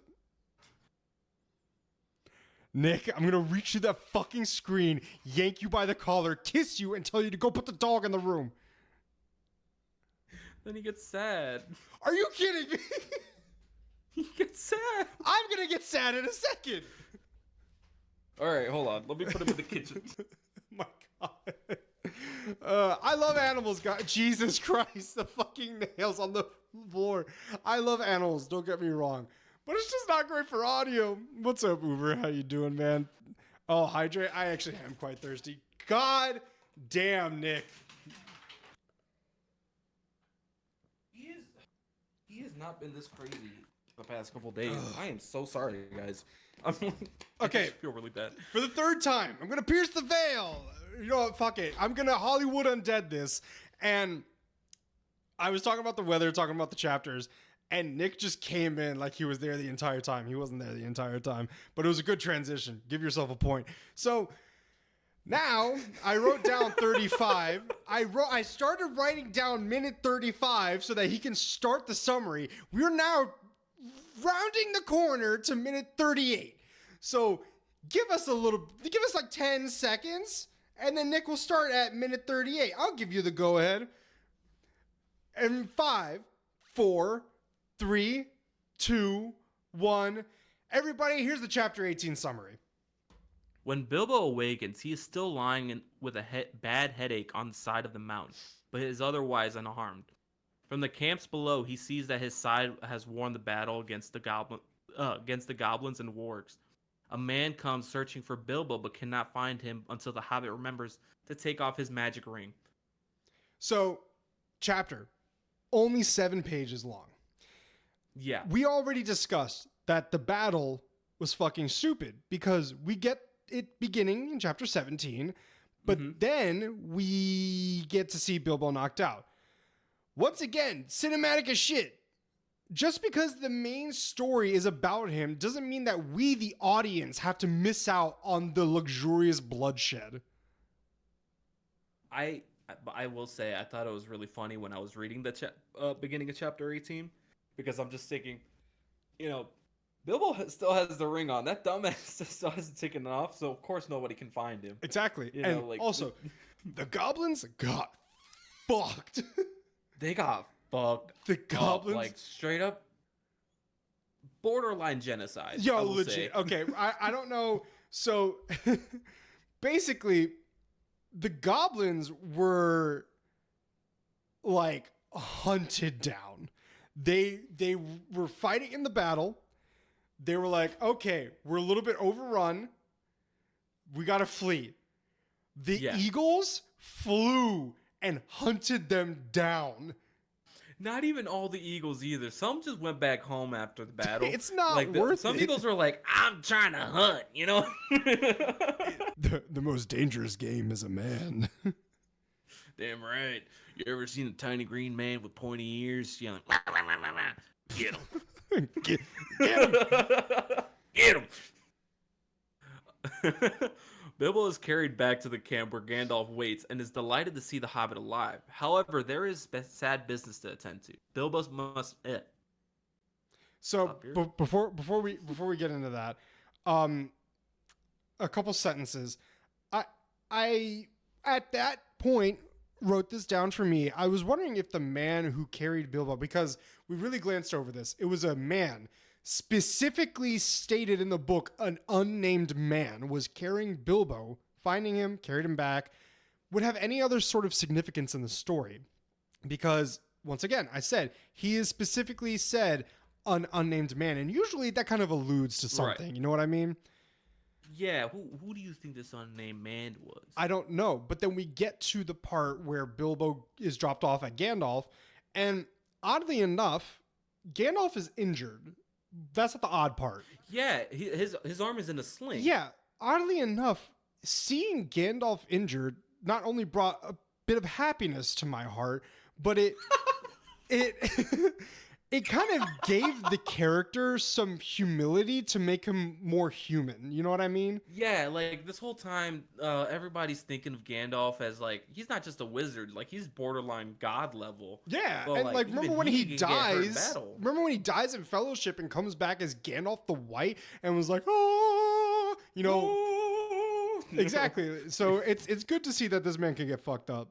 Speaker 1: Nick, I'm going to reach through that fucking screen, yank you by the collar, kiss you, and tell you to go put the dog in the room.
Speaker 2: Then he gets sad.
Speaker 1: Are you kidding me?
Speaker 2: He gets sad.
Speaker 1: I'm going to get sad in a second.
Speaker 2: All right, hold on. Let me put him in the kitchen.
Speaker 1: My God. I love animals, God. Jesus Christ, the fucking nails on the floor. I love animals, don't get me wrong. But it's just not great for audio. What's up, Uber? How you doing, man? Oh, hydrate. I actually am quite thirsty. God damn, Nick.
Speaker 2: He has not been this crazy the past couple days. I am so sorry, guys.
Speaker 1: Okay.
Speaker 2: I feel really bad.
Speaker 1: For the third time, I'm going to pierce the veil. You know what? Fuck it. I'm going to Hollywood Undead this. And I was talking about the weather, talking about the chapters, and Nick just came in like he was there the entire time. He wasn't there the entire time, but it was a good transition. Give yourself a point. So now I wrote down 35. I started writing down minute 35 so that he can start the summary. We're now rounding the corner to minute 38. So give us like 10 seconds, and then Nick will start at minute 38. I'll give you the go ahead. And 5, 4, 3, 2, 1. Everybody, here's the chapter 18 summary.
Speaker 2: When Bilbo awakens, he is still lying with a bad headache on the side of the mountain, but is otherwise unharmed. From the camps below, he sees that his side has won the battle against the goblins and wargs. A man comes searching for Bilbo, but cannot find him until the Hobbit remembers to take off his magic ring.
Speaker 1: So, chapter, only 7 pages long.
Speaker 2: Yeah.
Speaker 1: We already discussed that the battle was fucking stupid because we get it beginning in chapter 17, but then we get to see Bilbo knocked out. Once again, cinematic as shit. Just because the main story is about him doesn't mean that we, the audience, have to miss out on the luxurious bloodshed.
Speaker 2: I will say I thought it was really funny when I was reading the beginning of chapter 18, because I'm just thinking, Bilbo still has the ring on. That dumbass still hasn't taken it off, so of course nobody can find him.
Speaker 1: Exactly. Also, the goblins got fucked.
Speaker 2: They got fucked.
Speaker 1: The goblins,
Speaker 2: like straight up borderline genocide.
Speaker 1: Yo, legit. Okay, I don't know. So basically, the goblins were like hunted down. They were fighting in the battle. They were like, okay, we're a little bit overrun. We gotta flee. The eagles flew and hunted them down.
Speaker 2: Not even all the eagles either. Some just went back home after the battle.
Speaker 1: It's not
Speaker 2: like
Speaker 1: worth
Speaker 2: some
Speaker 1: it.
Speaker 2: eagles were like, I'm trying to hunt,
Speaker 1: The most dangerous game is a man.
Speaker 2: Damn right. You ever seen a tiny green man with pointy ears yelling, "Wah, wah, wah, wah, wah." Get him.
Speaker 1: Get him.
Speaker 2: Get him. Bilbo is carried back to the camp where Gandalf waits and is delighted to see the Hobbit alive. However, there is sad business to attend to. Bilbo must.
Speaker 1: So before we get into that, a couple sentences. I at that point wrote this down for me. I was wondering if the man who carried Bilbo, because we really glanced over this, it was a man. Specifically stated in the book, an unnamed man was carrying Bilbo, finding him, carried him back, would have any other sort of significance in the story. Because, once again, I said, he is specifically said an unnamed man, and usually that kind of alludes to something, right. You know what I mean?
Speaker 2: Yeah, who do you think this unnamed man was?
Speaker 1: I don't know, but then we get to the part where Bilbo is dropped off at Gandalf, and oddly enough, Gandalf is injured. That's not the odd part.
Speaker 2: Yeah, his arm is in a sling.
Speaker 1: Yeah, oddly enough, seeing Gandalf injured not only brought a bit of happiness to my heart, but it it kind of gave the character some humility to make him more human. You know what I mean?
Speaker 2: Yeah, like this whole time, everybody's thinking of Gandalf as like, he's not just a wizard, like he's borderline god level.
Speaker 1: Yeah,
Speaker 2: but,
Speaker 1: and like remember when he dies? Remember when he dies in Fellowship and comes back as Gandalf the White and was like, oh, you know, oh. Exactly. So it's good to see that this man can get fucked up.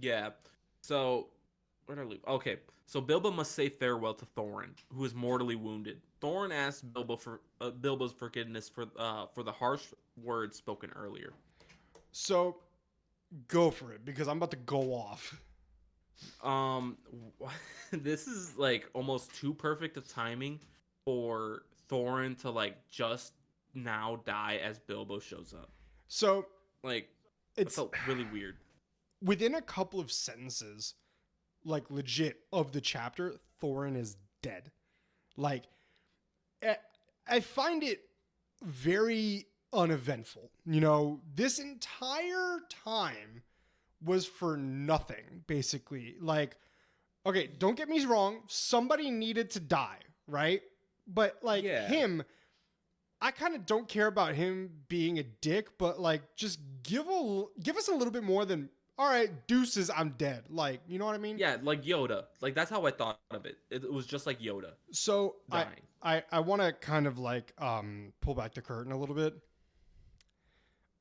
Speaker 2: Yeah. So where did I leave? Okay. So Bilbo must say farewell to Thorin, who is mortally wounded. Thorin asks Bilbo for Bilbo's forgiveness for the harsh words spoken earlier.
Speaker 1: So go for it, because I'm about to go off.
Speaker 2: This is like almost too perfect of timing for Thorin to like just now die as Bilbo shows up.
Speaker 1: So
Speaker 2: like it felt really weird.
Speaker 1: Within a couple of sentences, like legit of the chapter, Thorin is dead. Like, I find it very uneventful. You know, this entire time was for nothing, basically. Like, okay, don't get me wrong. Somebody needed to die, right? But like him, I kind of don't care about him being a dick, but like just give us a little bit more than, all right, deuces, I'm dead. Like, you know what I mean?
Speaker 2: Yeah, like Yoda. Like, that's how I thought of it. It was just like Yoda.
Speaker 1: So I want to kind of like pull back the curtain a little bit.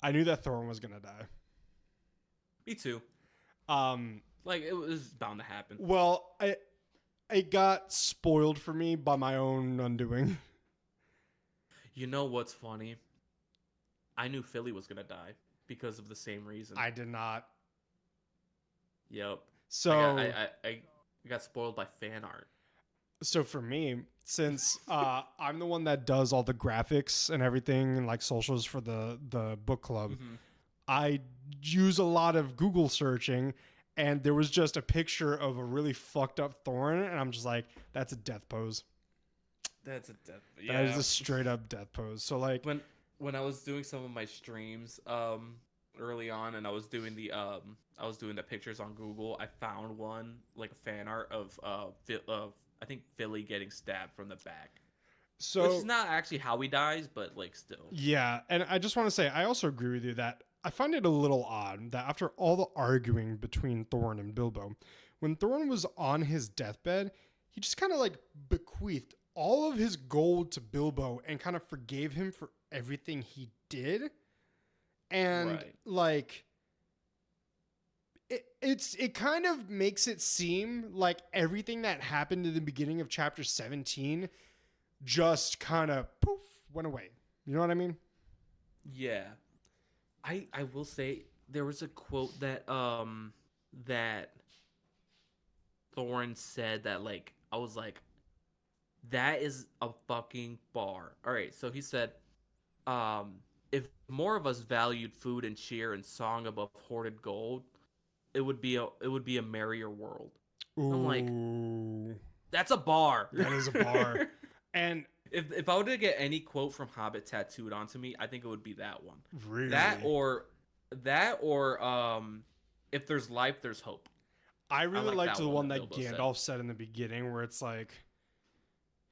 Speaker 1: I knew that Thorin was gonna die.
Speaker 2: Me too. Like it was bound to happen.
Speaker 1: Well, it got spoiled for me by my own undoing.
Speaker 2: You know what's funny? I knew Philly was gonna die because of the same reason.
Speaker 1: I did not.
Speaker 2: Yep.
Speaker 1: So
Speaker 2: I got spoiled by fan art.
Speaker 1: So for me, since I'm the one that does all the graphics and everything and like socials for the book club, I use a lot of Google searching, and there was just a picture of a really fucked up Thorin, and I'm just like, that's a death pose.
Speaker 2: That's a death. Yeah.
Speaker 1: That is a straight up death pose. So like
Speaker 2: when I was doing some of my streams early on, and I was doing the pictures on Google, I found one like a fan art of I think Philly getting stabbed from the back. So which is not actually how he dies, but like still.
Speaker 1: Yeah, and I just want to say I also agree with you that I find it a little odd that after all the arguing between Thorin and Bilbo, when Thorin was on his deathbed, he just kind of like bequeathed all of his gold to Bilbo and kind of forgave him for everything he did. And like it kind of makes it seem like everything that happened in the beginning of chapter 17 just kind of poof went away. You know what I mean?
Speaker 2: Yeah. I will say there was a quote that that Thorin said that like I was like, that is a fucking bar. All right, so he said, if more of us valued food and cheer and song above hoarded gold, it would be a merrier world.
Speaker 1: Ooh.
Speaker 2: I'm like, that's a bar.
Speaker 1: That is a bar. And
Speaker 2: if I were to get any quote from Hobbit tattooed onto me, I think it would be that one.
Speaker 1: Really?
Speaker 2: That or if there's life, there's hope.
Speaker 1: I really
Speaker 2: like
Speaker 1: liked
Speaker 2: that
Speaker 1: the
Speaker 2: one
Speaker 1: one
Speaker 2: that
Speaker 1: that
Speaker 2: Bilbo
Speaker 1: Gandalf said in the beginning, where it's like,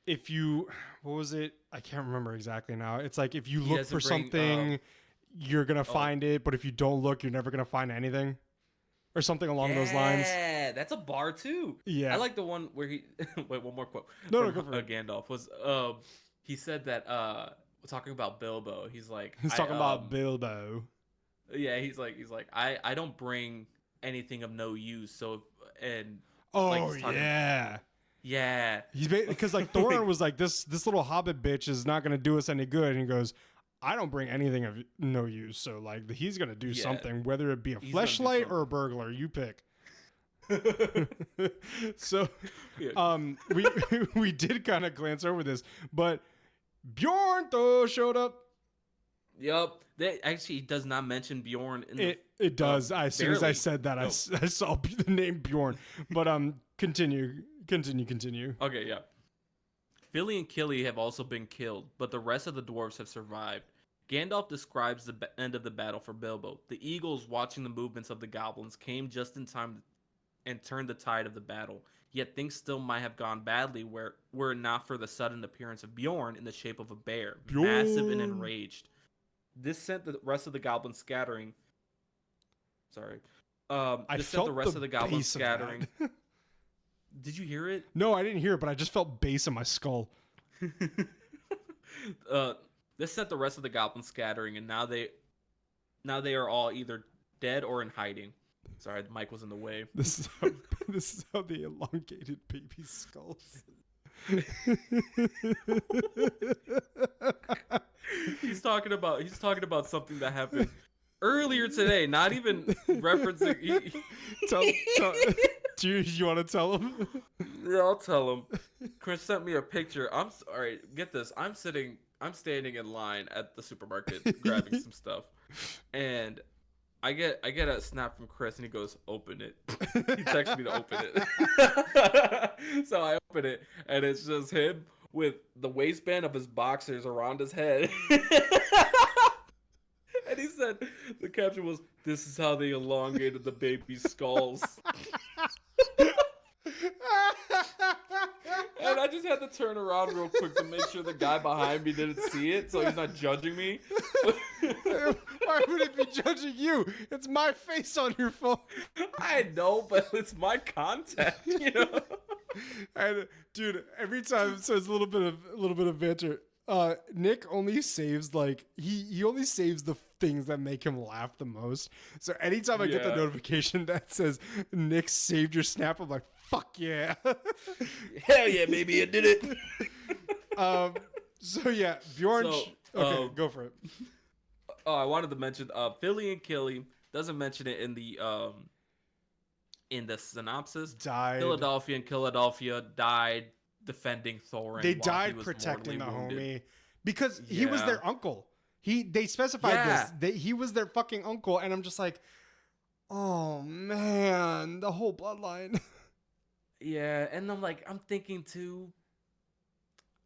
Speaker 1: if you, what was it? I can't remember exactly now. It's like if you
Speaker 2: He
Speaker 1: look for
Speaker 2: doesn't bring,
Speaker 1: something, you're gonna
Speaker 2: oh,
Speaker 1: find it, but if you don't look, you're never gonna find anything, or something along those lines.
Speaker 2: yeah, that's a bar too. I
Speaker 1: Yeah.
Speaker 2: like the one where he wait, one more quote
Speaker 1: No,
Speaker 2: from
Speaker 1: go for it.
Speaker 2: Gandalf was he said that talking about Bilbo, he's like
Speaker 1: He's talking about Bilbo.
Speaker 2: yeah, he's like I don't bring anything of no use. So and like
Speaker 1: Oh
Speaker 2: he's talking
Speaker 1: yeah.
Speaker 2: yeah.
Speaker 1: He's because like Thorin was like this little hobbit bitch is not gonna do us any good, and he goes, I don't bring anything of no use, so like he's gonna do
Speaker 2: Yeah,
Speaker 1: something, whether it be a
Speaker 2: he's gonna do
Speaker 1: fleshlight or a
Speaker 2: something.
Speaker 1: burglar, you pick. So,
Speaker 2: Yeah.
Speaker 1: we did kind of glance over this, but Bjorn though showed up.
Speaker 2: Yep. That actually does not mention Bjorn in the
Speaker 1: It does. As soon as I
Speaker 2: barely.
Speaker 1: said that,
Speaker 2: No.
Speaker 1: I saw the name Bjorn. But continue.
Speaker 2: Okay, yeah. Philly and Killy have also been killed, but the rest of the dwarves have survived. Gandalf describes the end of the battle for Bilbo. The eagles, watching the movements of the goblins, came just in time and turned the tide of the battle. Yet things still might have gone badly were it not for the sudden appearance of Bjorn in the shape of a bear, massive and
Speaker 1: Bjorn.
Speaker 2: enraged. This sent the rest of the goblins scattering. Sorry.
Speaker 1: I
Speaker 2: This sent
Speaker 1: felt
Speaker 2: the rest of the goblins
Speaker 1: bass of that.
Speaker 2: scattering. Did you hear it?
Speaker 1: No, I didn't hear it, but I just felt bass in my skull.
Speaker 2: This sent the rest of the goblins scattering, and now they are all either dead or in hiding. Sorry, the mic was in the way.
Speaker 1: This is how the elongated baby skulls.
Speaker 2: He's talking about something that happened earlier today. Not even referencing.
Speaker 1: Do you want to tell him?
Speaker 2: Yeah, I'll tell him. Chris sent me a picture. All right, get this. I'm standing in line at the supermarket grabbing some stuff, and I get a snap from Chris, and he goes, "Open it." He texts me to open it. So I open it, and it's just him with the waistband of his boxers around his head. And he said, the caption was, "This is how they elongated the baby's skulls." And I just had to turn around real quick to make sure the guy behind me didn't see it, so he's not judging me.
Speaker 1: Why would it be judging you? It's my face on your phone.
Speaker 2: I know, but it's my content, you know.
Speaker 1: And dude, every time so it's a little bit of banter. Nick only saves like he only saves the things that make him laugh the most. So anytime I get the
Speaker 2: Yeah.
Speaker 1: notification that says Nick saved your snap, I'm like, fuck yeah.
Speaker 2: Hell yeah, baby, I did it.
Speaker 1: So yeah, Bjorn.
Speaker 2: So,
Speaker 1: Okay, go for it.
Speaker 2: Oh, I wanted to mention Philly and Killy, doesn't mention it in the synopsis.
Speaker 1: Died.
Speaker 2: Philadelphia and Philadelphia died defending Thorin.
Speaker 1: They
Speaker 2: while he
Speaker 1: died
Speaker 2: was
Speaker 1: protecting the
Speaker 2: mortally wounded.
Speaker 1: homie because he was
Speaker 2: Yeah.
Speaker 1: their uncle. They specified
Speaker 2: Yeah.
Speaker 1: this. He was their fucking uncle, and I'm just like, oh man, the whole bloodline.
Speaker 2: Yeah, and I'm thinking too.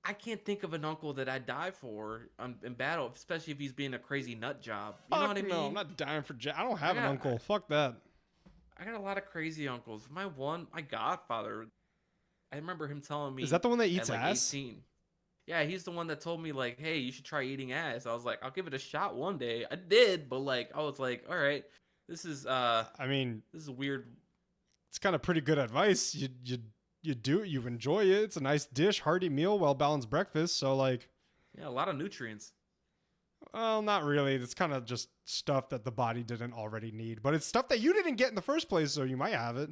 Speaker 2: I can't think of an uncle that I'd die for in battle, especially if he's being a crazy nut job. You know what I mean?
Speaker 1: No, I'm not dying for I don't have an
Speaker 2: got-
Speaker 1: uncle. Fuck that.
Speaker 2: I got a lot of crazy uncles. My godfather, I remember him telling me.
Speaker 1: Is that the one that eats
Speaker 2: at, like,
Speaker 1: ass?
Speaker 2: 18. Yeah, he's the one that told me like, "Hey, you should try eating ass." I was like, "I'll give it a shot one day." I did, but like, I was like, "All right, this is
Speaker 1: I mean,
Speaker 2: weird."
Speaker 1: it's kind of pretty good advice. You do it. You enjoy it. It's a nice dish, hearty meal, well balanced breakfast. So like,
Speaker 2: Yeah, a lot of nutrients.
Speaker 1: well, not really. It's kind of just stuff that the body didn't already need, but it's stuff that you didn't get in the first place, so you might have it.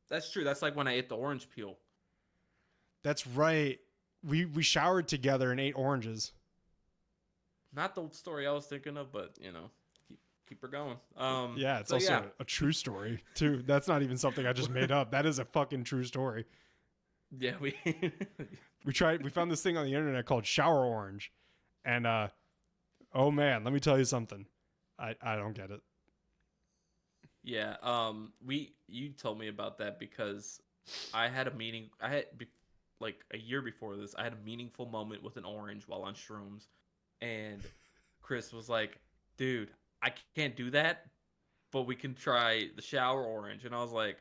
Speaker 2: That's true. That's like when I ate the orange peel.
Speaker 1: That's right. We showered together and ate oranges.
Speaker 2: Not the story I was thinking of, but keep her going.
Speaker 1: Yeah, it's
Speaker 2: so,
Speaker 1: also
Speaker 2: yeah.
Speaker 1: a true story too. That's not even something I just made up. That is a fucking true story.
Speaker 2: Yeah, we
Speaker 1: We found this thing on the internet called shower orange, and oh man, let me tell you something. I don't get it.
Speaker 2: Yeah, you told me about that because I had a meeting. Like a year before this, I had a meaningful moment with an orange while on shrooms, and Chris was like, "Dude, I can't do that, but we can try the shower orange. And I was like,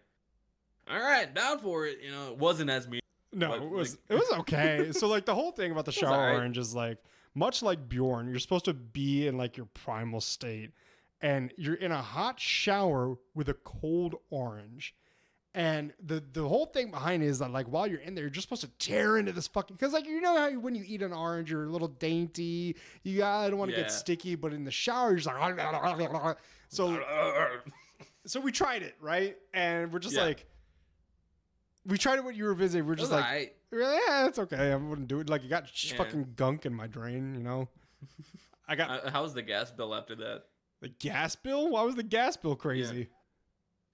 Speaker 2: all right, down for it. You know, it wasn't as mean.
Speaker 1: No,
Speaker 2: but,
Speaker 1: it was
Speaker 2: like,
Speaker 1: it was okay. So like the whole thing about the
Speaker 2: was
Speaker 1: shower
Speaker 2: alright.
Speaker 1: orange is like much like Bjorn, you're supposed to be in like your primal state, and you're in a hot shower with a cold orange. And the whole thing behind it is that like while you're in there, you're just supposed to tear into this fucking, because like you know how when you eat an orange, you're a little dainty, you gotta don't want to
Speaker 2: Yeah.
Speaker 1: get sticky, but in the shower you're just like so we tried it, right? And we're just
Speaker 2: Yeah.
Speaker 1: like, we tried it when you were visiting. We're
Speaker 2: It
Speaker 1: just
Speaker 2: was
Speaker 1: like,
Speaker 2: alright.
Speaker 1: yeah, it's okay. I wouldn't do it. Like, you got
Speaker 2: Yeah.
Speaker 1: fucking gunk in my drain, you know? I got
Speaker 2: How was the gas bill after that?
Speaker 1: the gas bill. Why was the gas bill crazy?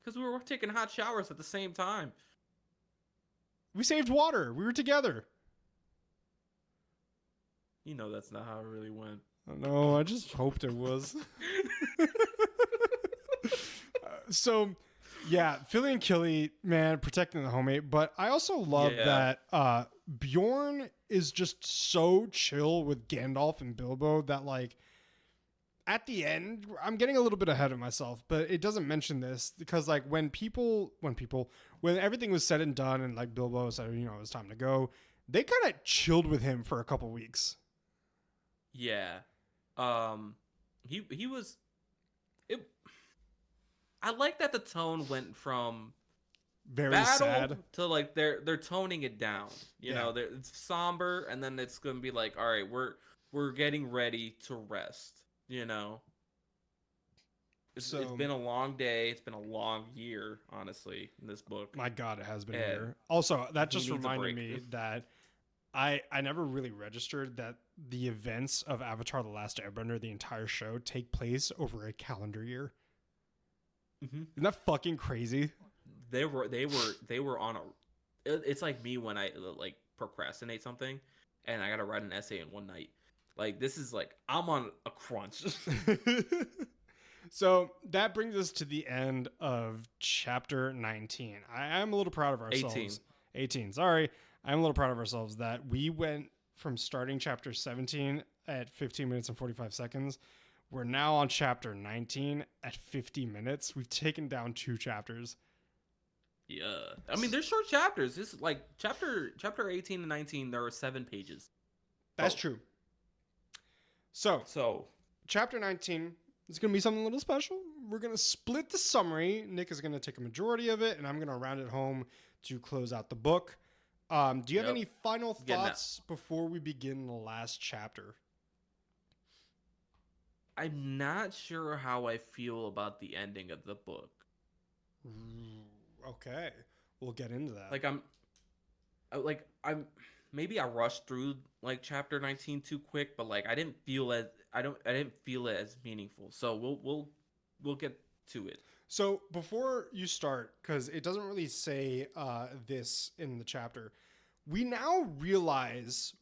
Speaker 2: Because we were taking hot showers at the same time.
Speaker 1: We saved water. We were together.
Speaker 2: You know that's not how it really went.
Speaker 1: No, I just hoped it was. So, yeah, Philly and Killy, man, protecting the homemate. But I also love
Speaker 2: Yeah.
Speaker 1: that Bjorn is just so chill with Gandalf and Bilbo that, like, at the end, I'm getting a little bit ahead of myself, but it doesn't mention this because, like, when everything was said and done and, like, Bilbo said, you know, it was time to go, they kind of chilled with him for a couple weeks.
Speaker 2: Yeah. He was. I like that the tone went from
Speaker 1: Very
Speaker 2: battle
Speaker 1: sad.
Speaker 2: to like they're toning it down. You
Speaker 1: Yeah.
Speaker 2: know, it's somber, and then it's gonna be like, all right, we're getting ready to rest. You know, it's been a long day. It's been a long year, honestly, in this book.
Speaker 1: My God, it has been a
Speaker 2: And
Speaker 1: year. Also, that
Speaker 2: he
Speaker 1: just
Speaker 2: needs a
Speaker 1: reminded
Speaker 2: break.
Speaker 1: me that I never really registered that the events of Avatar: The Last Airbender, the entire show, take place over a calendar year.
Speaker 2: Mhm.
Speaker 1: Isn't that fucking crazy?
Speaker 2: They were on a. It's like me when I like procrastinate something, and I gotta write an essay in one night. Like this is like I'm on a crunch.
Speaker 1: So that brings us to the end of chapter 19. I am a little proud of ourselves. 18. Sorry. I'm a little proud of ourselves that we went from starting chapter 17 at 15 minutes and 45 seconds. We're now on chapter 19 at 50 minutes. We've taken down 2 chapters.
Speaker 2: Yeah, I mean they're short chapters. This is like chapter 18 and 19. There are 7 pages.
Speaker 1: That's true. So chapter 19 is going to be something a little special. We're going to split the summary. Nick is going to take a majority of it, and I'm going to round it home to close out the book. Do you have any final thoughts before we begin the last chapter?
Speaker 2: I'm not sure how I feel about the ending of the book.
Speaker 1: Okay, we'll get into that.
Speaker 2: I'm maybe I rushed through like chapter 19 too quick, but like I didn't feel it as meaningful. So we'll get to it.
Speaker 1: So before you start, because it doesn't really say this in the chapter, we now realize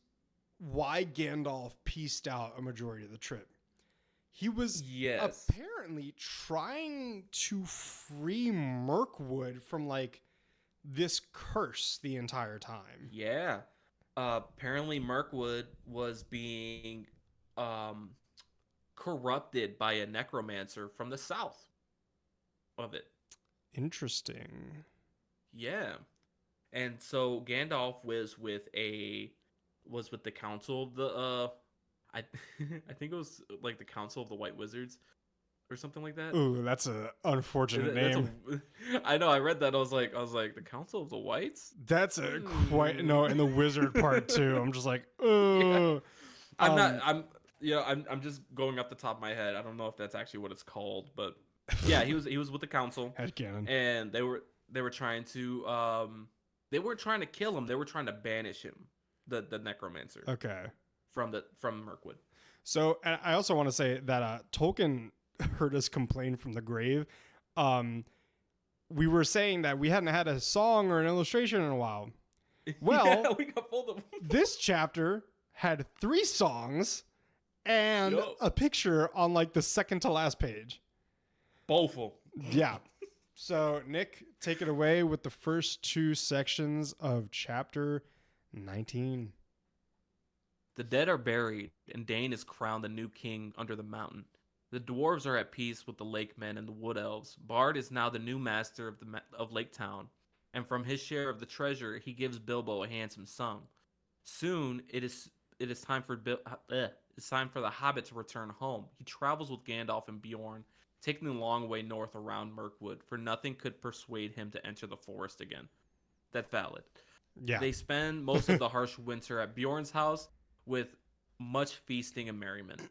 Speaker 1: why Gandalf pieced out a majority of the trip. He was apparently trying to free Mirkwood from like this curse the entire time.
Speaker 2: Yeah. Apparently Mirkwood was being corrupted by a necromancer from the south of it.
Speaker 1: Interesting.
Speaker 2: Yeah. And so Gandalf was with the council of the I think it was like the Council of the White Wizards or something like that.
Speaker 1: Ooh, that's an unfortunate name.
Speaker 2: I know. I read that. I was like, the Council of the Whites.
Speaker 1: That's a quite no, and the wizard part too. I'm just like, oh.
Speaker 2: Yeah. I'm just going up the top of my head. I don't know if that's actually what it's called, but yeah, he was with the council.
Speaker 1: Headcanon.
Speaker 2: And they were trying to they weren't trying to kill him. They were trying to banish him, the necromancer.
Speaker 1: Okay.
Speaker 2: From Mirkwood.
Speaker 1: So I also want to say that Tolkien heard us complain from the grave. We were saying that we hadn't had a song or an illustration in a while. Well,
Speaker 2: yeah, we got both of them.
Speaker 1: This chapter had 3 songs and a picture on like the second to last page.
Speaker 2: Both of them.
Speaker 1: Yeah. So Nick, take it away with the first 2 sections of chapter 19.
Speaker 2: The dead are buried, and Dane is crowned the new king under the mountain. The dwarves are at peace with the lake men and the wood elves. Bard is now the new master of Lake Town, and from his share of the treasure, he gives Bilbo a handsome sum. Soon, it is time for it's time for the Hobbit to return home. He travels with Gandalf and Bjorn, taking the long way north around Mirkwood, for nothing could persuade him to enter the forest again. That's valid.
Speaker 1: Yeah.
Speaker 2: They spend most of the harsh winter at Bjorn's house with much feasting and merriment.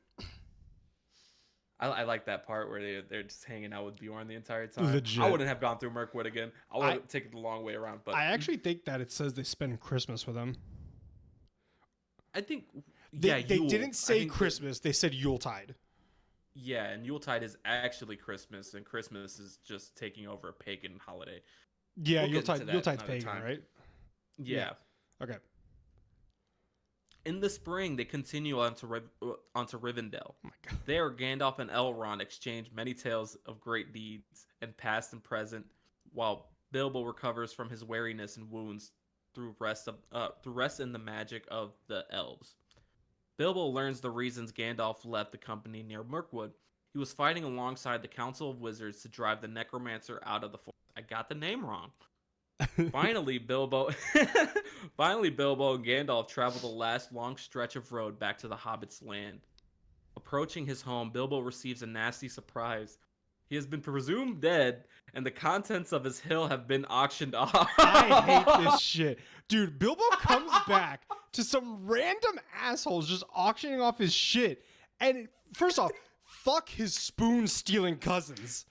Speaker 2: I like that part where they're just hanging out with Bjorn the entire time.
Speaker 1: Legit.
Speaker 2: I wouldn't have gone through Mirkwood again. I would have taken the long way around. But
Speaker 1: I actually think that it says they spend Christmas with him.
Speaker 2: I think
Speaker 1: They didn't say Christmas. They said Yuletide.
Speaker 2: Yeah, and Yuletide is actually Christmas, and Christmas is just taking over a pagan holiday.
Speaker 1: Yeah,
Speaker 2: We'll get into that
Speaker 1: Yuletide's
Speaker 2: another
Speaker 1: pagan,
Speaker 2: time.
Speaker 1: right?
Speaker 2: Yeah.
Speaker 1: Okay.
Speaker 2: In the spring, they continue onto Rivendell.
Speaker 1: Oh my god.
Speaker 2: There, Gandalf and Elrond exchange many tales of great deeds, and past and present, while Bilbo recovers from his weariness and wounds through rest in the magic of the elves. Bilbo learns the reasons Gandalf left the company near Mirkwood. He was fighting alongside the Council of Wizards to drive the necromancer out of the forest. I got the name wrong. Finally, Bilbo and Gandalf travel the last long stretch of road back to the Hobbit's land. Approaching his home, Bilbo receives a nasty surprise. He has been presumed dead, and the contents of his hill have been auctioned off.
Speaker 1: I hate this shit. Dude, Bilbo comes back to some random assholes just auctioning off his shit. And first off, fuck his spoon stealing cousins.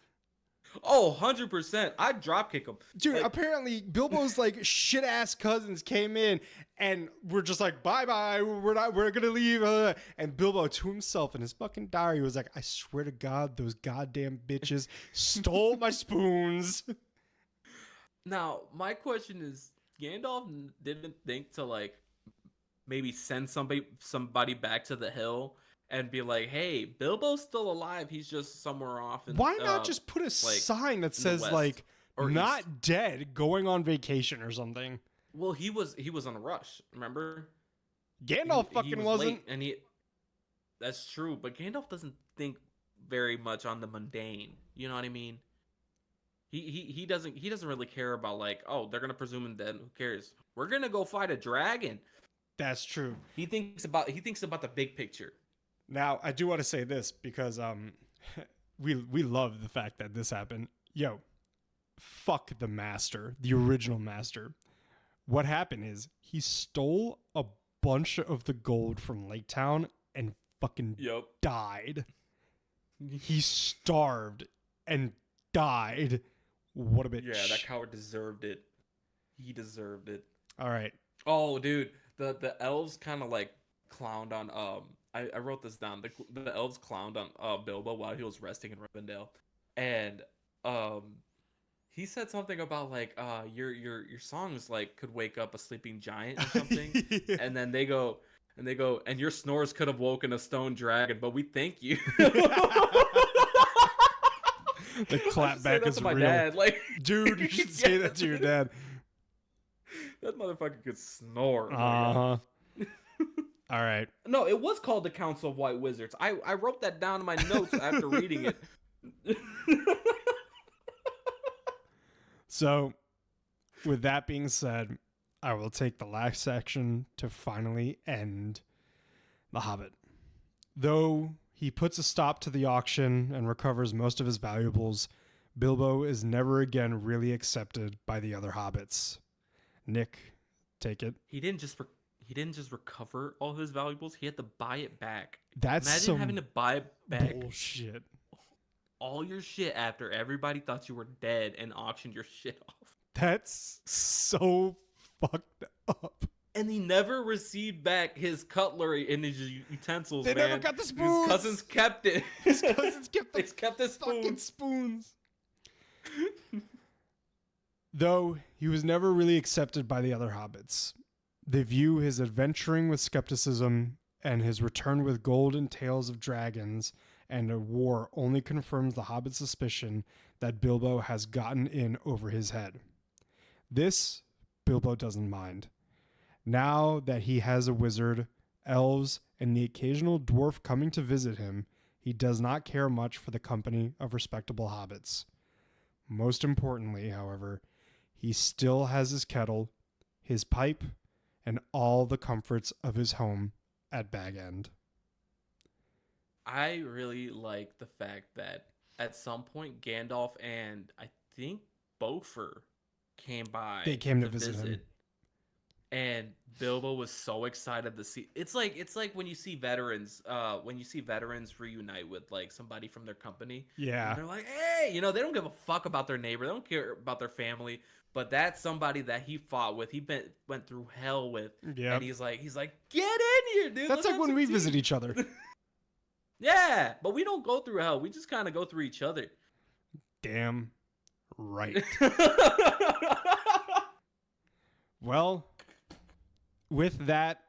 Speaker 2: Oh, 100%. I'd dropkick him.
Speaker 1: Dude, apparently Bilbo's like shit ass cousins came in and we're just like, bye-bye, we're gonna leave. And Bilbo to himself in his fucking diary was like, I swear to God, those goddamn bitches stole my spoons.
Speaker 2: Now, my question is, Gandalf didn't think to like maybe send somebody back to the hill and be like, hey, Bilbo's still alive. He's just somewhere off.
Speaker 1: Why not just put a sign that says like,
Speaker 2: or
Speaker 1: not
Speaker 2: east.
Speaker 1: dead, going on vacation or something?
Speaker 2: Well, he was on a rush, remember?
Speaker 1: Gandalf
Speaker 2: He
Speaker 1: fucking
Speaker 2: was
Speaker 1: wasn't.
Speaker 2: late, and that's true, but Gandalf doesn't think very much on the mundane. You know what I mean? He doesn't really care about like, oh, they're gonna presume him dead. Who cares? We're gonna go fight a dragon.
Speaker 1: That's true.
Speaker 2: He thinks about the big picture.
Speaker 1: Now, I do want to say this because we love the fact that this happened. Yo, fuck the master, the original master. What happened is he stole a bunch of the gold from Lake Town and fucking died. He starved and died. What a bitch.
Speaker 2: Yeah, that coward deserved it. He deserved it.
Speaker 1: All right.
Speaker 2: Oh, dude, the elves kind of like clowned on I wrote this down. The elves clowned on Bilbo while he was resting in Rivendell, and he said something about like your songs like could wake up a sleeping giant or something.
Speaker 1: Yeah.
Speaker 2: And then they go and your snores could have woken a stone dragon, but we thank you.
Speaker 1: The clapback is
Speaker 2: to my
Speaker 1: real.
Speaker 2: dad, like,
Speaker 1: dude, you should say that to your dad.
Speaker 2: That motherfucker could snore.
Speaker 1: All right.
Speaker 2: No, it was called the Council of White Wizards. I wrote that down in my notes after reading it.
Speaker 1: So, with that being said, I will take the last section to finally end The Hobbit. Though he puts a stop to the auction and recovers most of his valuables, Bilbo is never again really accepted by the other hobbits. Nick, take it.
Speaker 2: He didn't just recover all his valuables. He had to buy it back.
Speaker 1: That's
Speaker 2: Imagine
Speaker 1: some
Speaker 2: having to buy back
Speaker 1: bullshit.
Speaker 2: all your shit after everybody thought you were dead and auctioned your shit off.
Speaker 1: That's so fucked up.
Speaker 2: And he never received back his cutlery and his utensils.
Speaker 1: They
Speaker 2: man.
Speaker 1: never got the spoons.
Speaker 2: His cousins kept it.
Speaker 1: His cousins
Speaker 2: kept the
Speaker 1: fucking spoons. Though he was never really accepted by the other hobbits. They view his adventuring with skepticism, and his return with gold and tales of dragons and a war only confirms the hobbit's suspicion that Bilbo has gotten in over his head. This, Bilbo doesn't mind. Now that he has a wizard, elves, and the occasional dwarf coming to visit him, he does not care much for the company of respectable hobbits. Most importantly, however, he still has his kettle, his pipe, and all the comforts of his home at Bag End.
Speaker 2: I really like the fact that at some point Gandalf and I think Beaufort came by.
Speaker 1: They came to visit him.
Speaker 2: And Bilbo was so excited to see. It's like when you see veterans reunite with like somebody from their company.
Speaker 1: Yeah.
Speaker 2: And they're like, hey, they don't give a fuck about their neighbor. They don't care about their family. But that's somebody that he fought with. He went through hell with.
Speaker 1: Yeah.
Speaker 2: And he's like, get in here, dude.
Speaker 1: That's like when we visit each other.
Speaker 2: Yeah, but we don't go through hell. We just kind of go through each other.
Speaker 1: Damn right. Well, with that,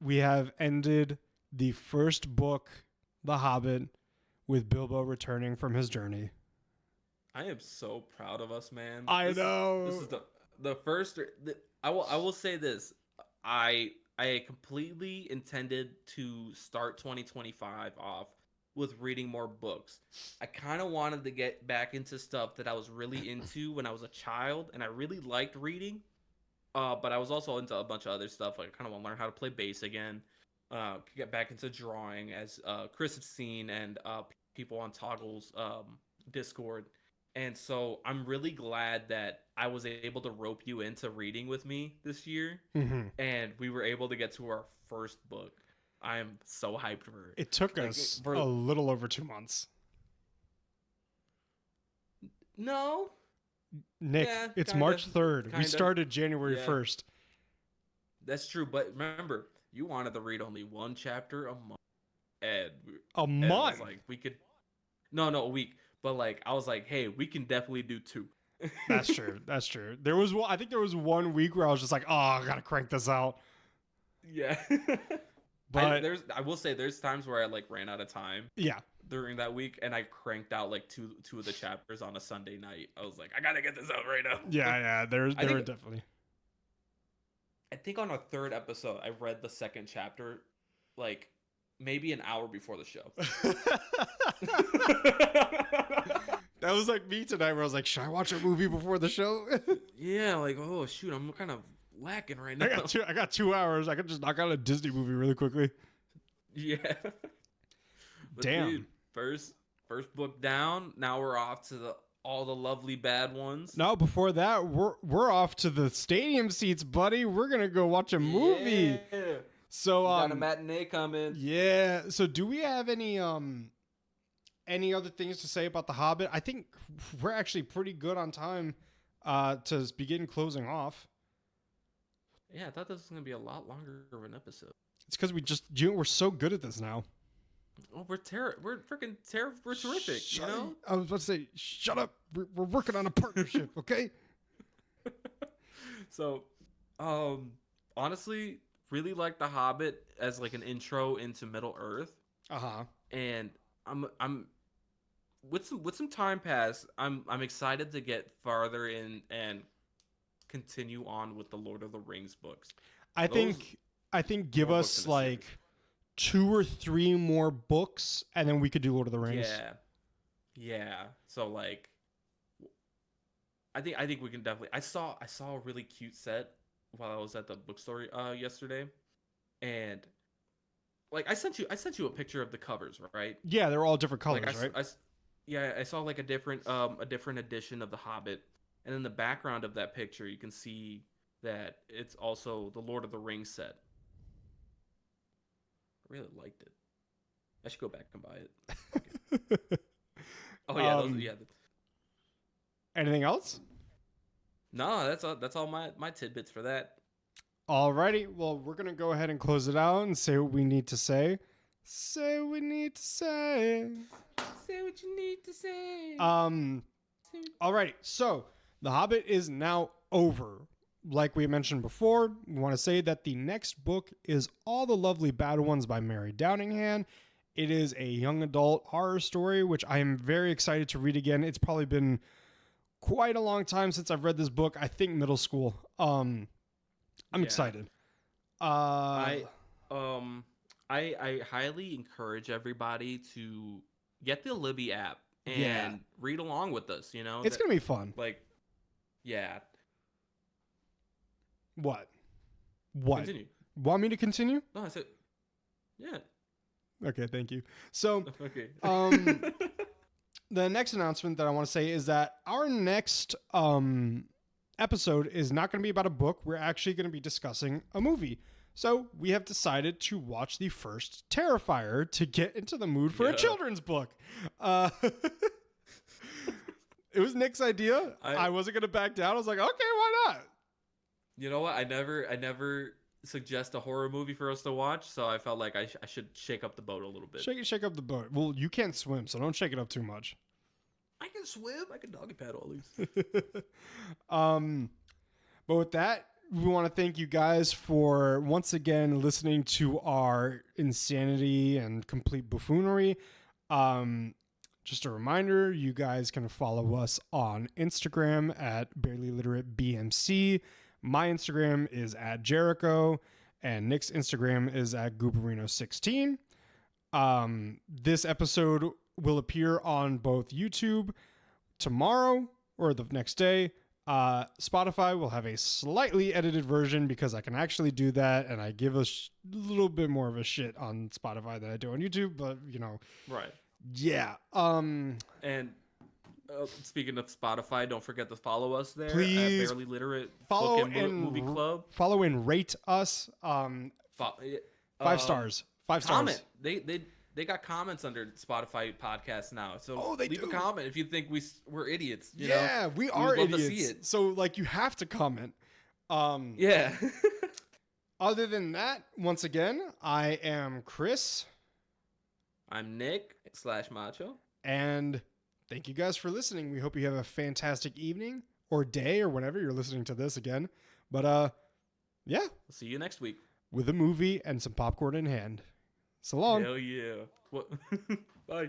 Speaker 1: we have ended the first book, The Hobbit, with Bilbo returning from his journey.
Speaker 2: I am so proud of us, man.
Speaker 1: I know.
Speaker 2: This is the first. I will say this. I completely intended to start 2025 off with reading more books. I kind of wanted to get back into stuff that I was really into when I was a child, and I really liked reading. But I was also into a bunch of other stuff. Like I kind of want to learn how to play bass again. Get back into drawing, as Chris has seen, and people on Toggle's Discord. And so I'm really glad that I was able to rope you into reading with me this year.
Speaker 1: Mm-hmm.
Speaker 2: And we were able to get to our first book. I am so hyped for it.
Speaker 1: It took us a little over 2 months.
Speaker 2: No.
Speaker 1: Nick,
Speaker 2: Yeah,
Speaker 1: it's
Speaker 2: kinda,
Speaker 1: March 3rd.
Speaker 2: kinda.
Speaker 1: We started January 1st.
Speaker 2: That's true. But remember, you wanted to read only one chapter a month. And
Speaker 1: A month?
Speaker 2: And like, we could... No, a week. But like, I was like, hey, we can definitely do 2.
Speaker 1: That's true. That's true. I think there was 1 week where I was just like, oh, I gotta crank this out.
Speaker 2: Yeah.
Speaker 1: But
Speaker 2: I will say there's times where I like ran out of time.
Speaker 1: Yeah.
Speaker 2: During that week, and I cranked out like two of the chapters on a Sunday night. I was like, I gotta get this out right now.
Speaker 1: Yeah. There were definitely.
Speaker 2: I think on our 3rd episode, I read the 2nd chapter, like maybe an hour before the show.
Speaker 1: That was like me tonight, where I was like, should I watch a movie before the show?
Speaker 2: Yeah, like, oh shoot, I'm kind of lacking right now.
Speaker 1: I got 2 hours. I could just knock out a Disney movie really quickly.
Speaker 2: Yeah. But
Speaker 1: damn.
Speaker 2: Dude, first book down. Now we're off to all the lovely bad ones.
Speaker 1: No, before that, we're off to the stadium seats, buddy. We're gonna go watch a movie.
Speaker 2: Yeah.
Speaker 1: So
Speaker 2: got a matinee coming.
Speaker 1: Yeah. So do we have any other things to say about The Hobbit? I think we're actually pretty good on time to begin closing off.
Speaker 2: Yeah, I thought this was gonna be a lot longer of an episode.
Speaker 1: It's because we're so good at this now.
Speaker 2: Oh, we're freaking we're terrific, you know?
Speaker 1: I was about to say, shut up. We're working on a partnership, okay?
Speaker 2: So, honestly, really like The Hobbit as like an intro into Middle Earth.
Speaker 1: Uh-huh.
Speaker 2: And I'm with some time pass, I'm excited to get farther in and continue on with the Lord of the Rings books. I think
Speaker 1: give us like 2 or 3 more books, and then we could do Lord of the Rings.
Speaker 2: Yeah. So like, I think we can definitely. I saw a really cute set while I was at the bookstore yesterday, and like I sent you a picture of the covers, right?
Speaker 1: Yeah, they're all different colors,
Speaker 2: like
Speaker 1: right?
Speaker 2: I saw like a different edition of The Hobbit, and in the background of that picture, you can see that it's also the Lord of the Rings set. I really liked it. I should go back and buy it. Oh yeah,
Speaker 1: Anything else?
Speaker 2: No, that's all my tidbits for that.
Speaker 1: Alrighty, well, we're gonna go ahead and close it out and say what we need to say. Say what we need to say.
Speaker 2: Say what you need to say.
Speaker 1: Alrighty, so The Hobbit is now over. Like we mentioned before, we want to say that the next book is All the Lovely Bad Ones by Mary Downingham. It is a young adult horror story, which I am very excited to read again. It's probably been quite a long time since I've read this book. I think middle school. I'm excited.
Speaker 2: I I highly encourage everybody to get the Libby app and
Speaker 1: Yeah.
Speaker 2: read along with us. You know,
Speaker 1: It's going to be fun.
Speaker 2: like, yeah.
Speaker 1: What?
Speaker 2: Continue.
Speaker 1: Want me to continue?
Speaker 2: No, I said, yeah.
Speaker 1: Okay, thank you. So,
Speaker 2: Okay.
Speaker 1: the next announcement that I want to say is that our next episode is not going to be about a book. We're actually going to be discussing a movie. So we have decided to watch the first Terrifier to get into the mood for a children's book. It was Nick's idea. I wasn't going to back down. I was like, okay, why not?
Speaker 2: You know what? I never suggest a horror movie for us to watch, so I felt like I should shake up the boat a little bit.
Speaker 1: Shake up the boat. Well, you can't swim, so don't shake it up too much.
Speaker 2: I can swim. I can doggy paddle at least.
Speaker 1: But with that, we want to thank you guys for once again listening to our insanity and complete buffoonery. Just a reminder, you guys can follow us on Instagram at Barely Literate BMC. My Instagram is at Jericho, and Nick's Instagram is at Gooberino16. This episode will appear on both YouTube tomorrow or the next day. Spotify will have a slightly edited version because I can actually do that, and I give a little bit more of a shit on Spotify than I do on YouTube, but you know.
Speaker 2: Right.
Speaker 1: Yeah.
Speaker 2: And speaking of Spotify, don't forget to follow us there.
Speaker 1: Please
Speaker 2: at Barely Literate
Speaker 1: follow
Speaker 2: Book and Movie Club.
Speaker 1: Follow and rate us. 5 stars. 5 stars.
Speaker 2: Comment. They got comments under Spotify podcasts now. So leave a comment if you think we're idiots. You know?
Speaker 1: We are
Speaker 2: love
Speaker 1: idiots.
Speaker 2: to see it.
Speaker 1: So like you have to comment.
Speaker 2: Yeah.
Speaker 1: Other than that, once again, I am Chris.
Speaker 2: I'm Nick /Macho.
Speaker 1: And thank you guys for listening. We hope you have a fantastic evening or day or whenever you're listening to this again. But yeah.
Speaker 2: We'll see you next week.
Speaker 1: With a movie and some popcorn in hand. So long.
Speaker 2: Hell yeah. What? Bye.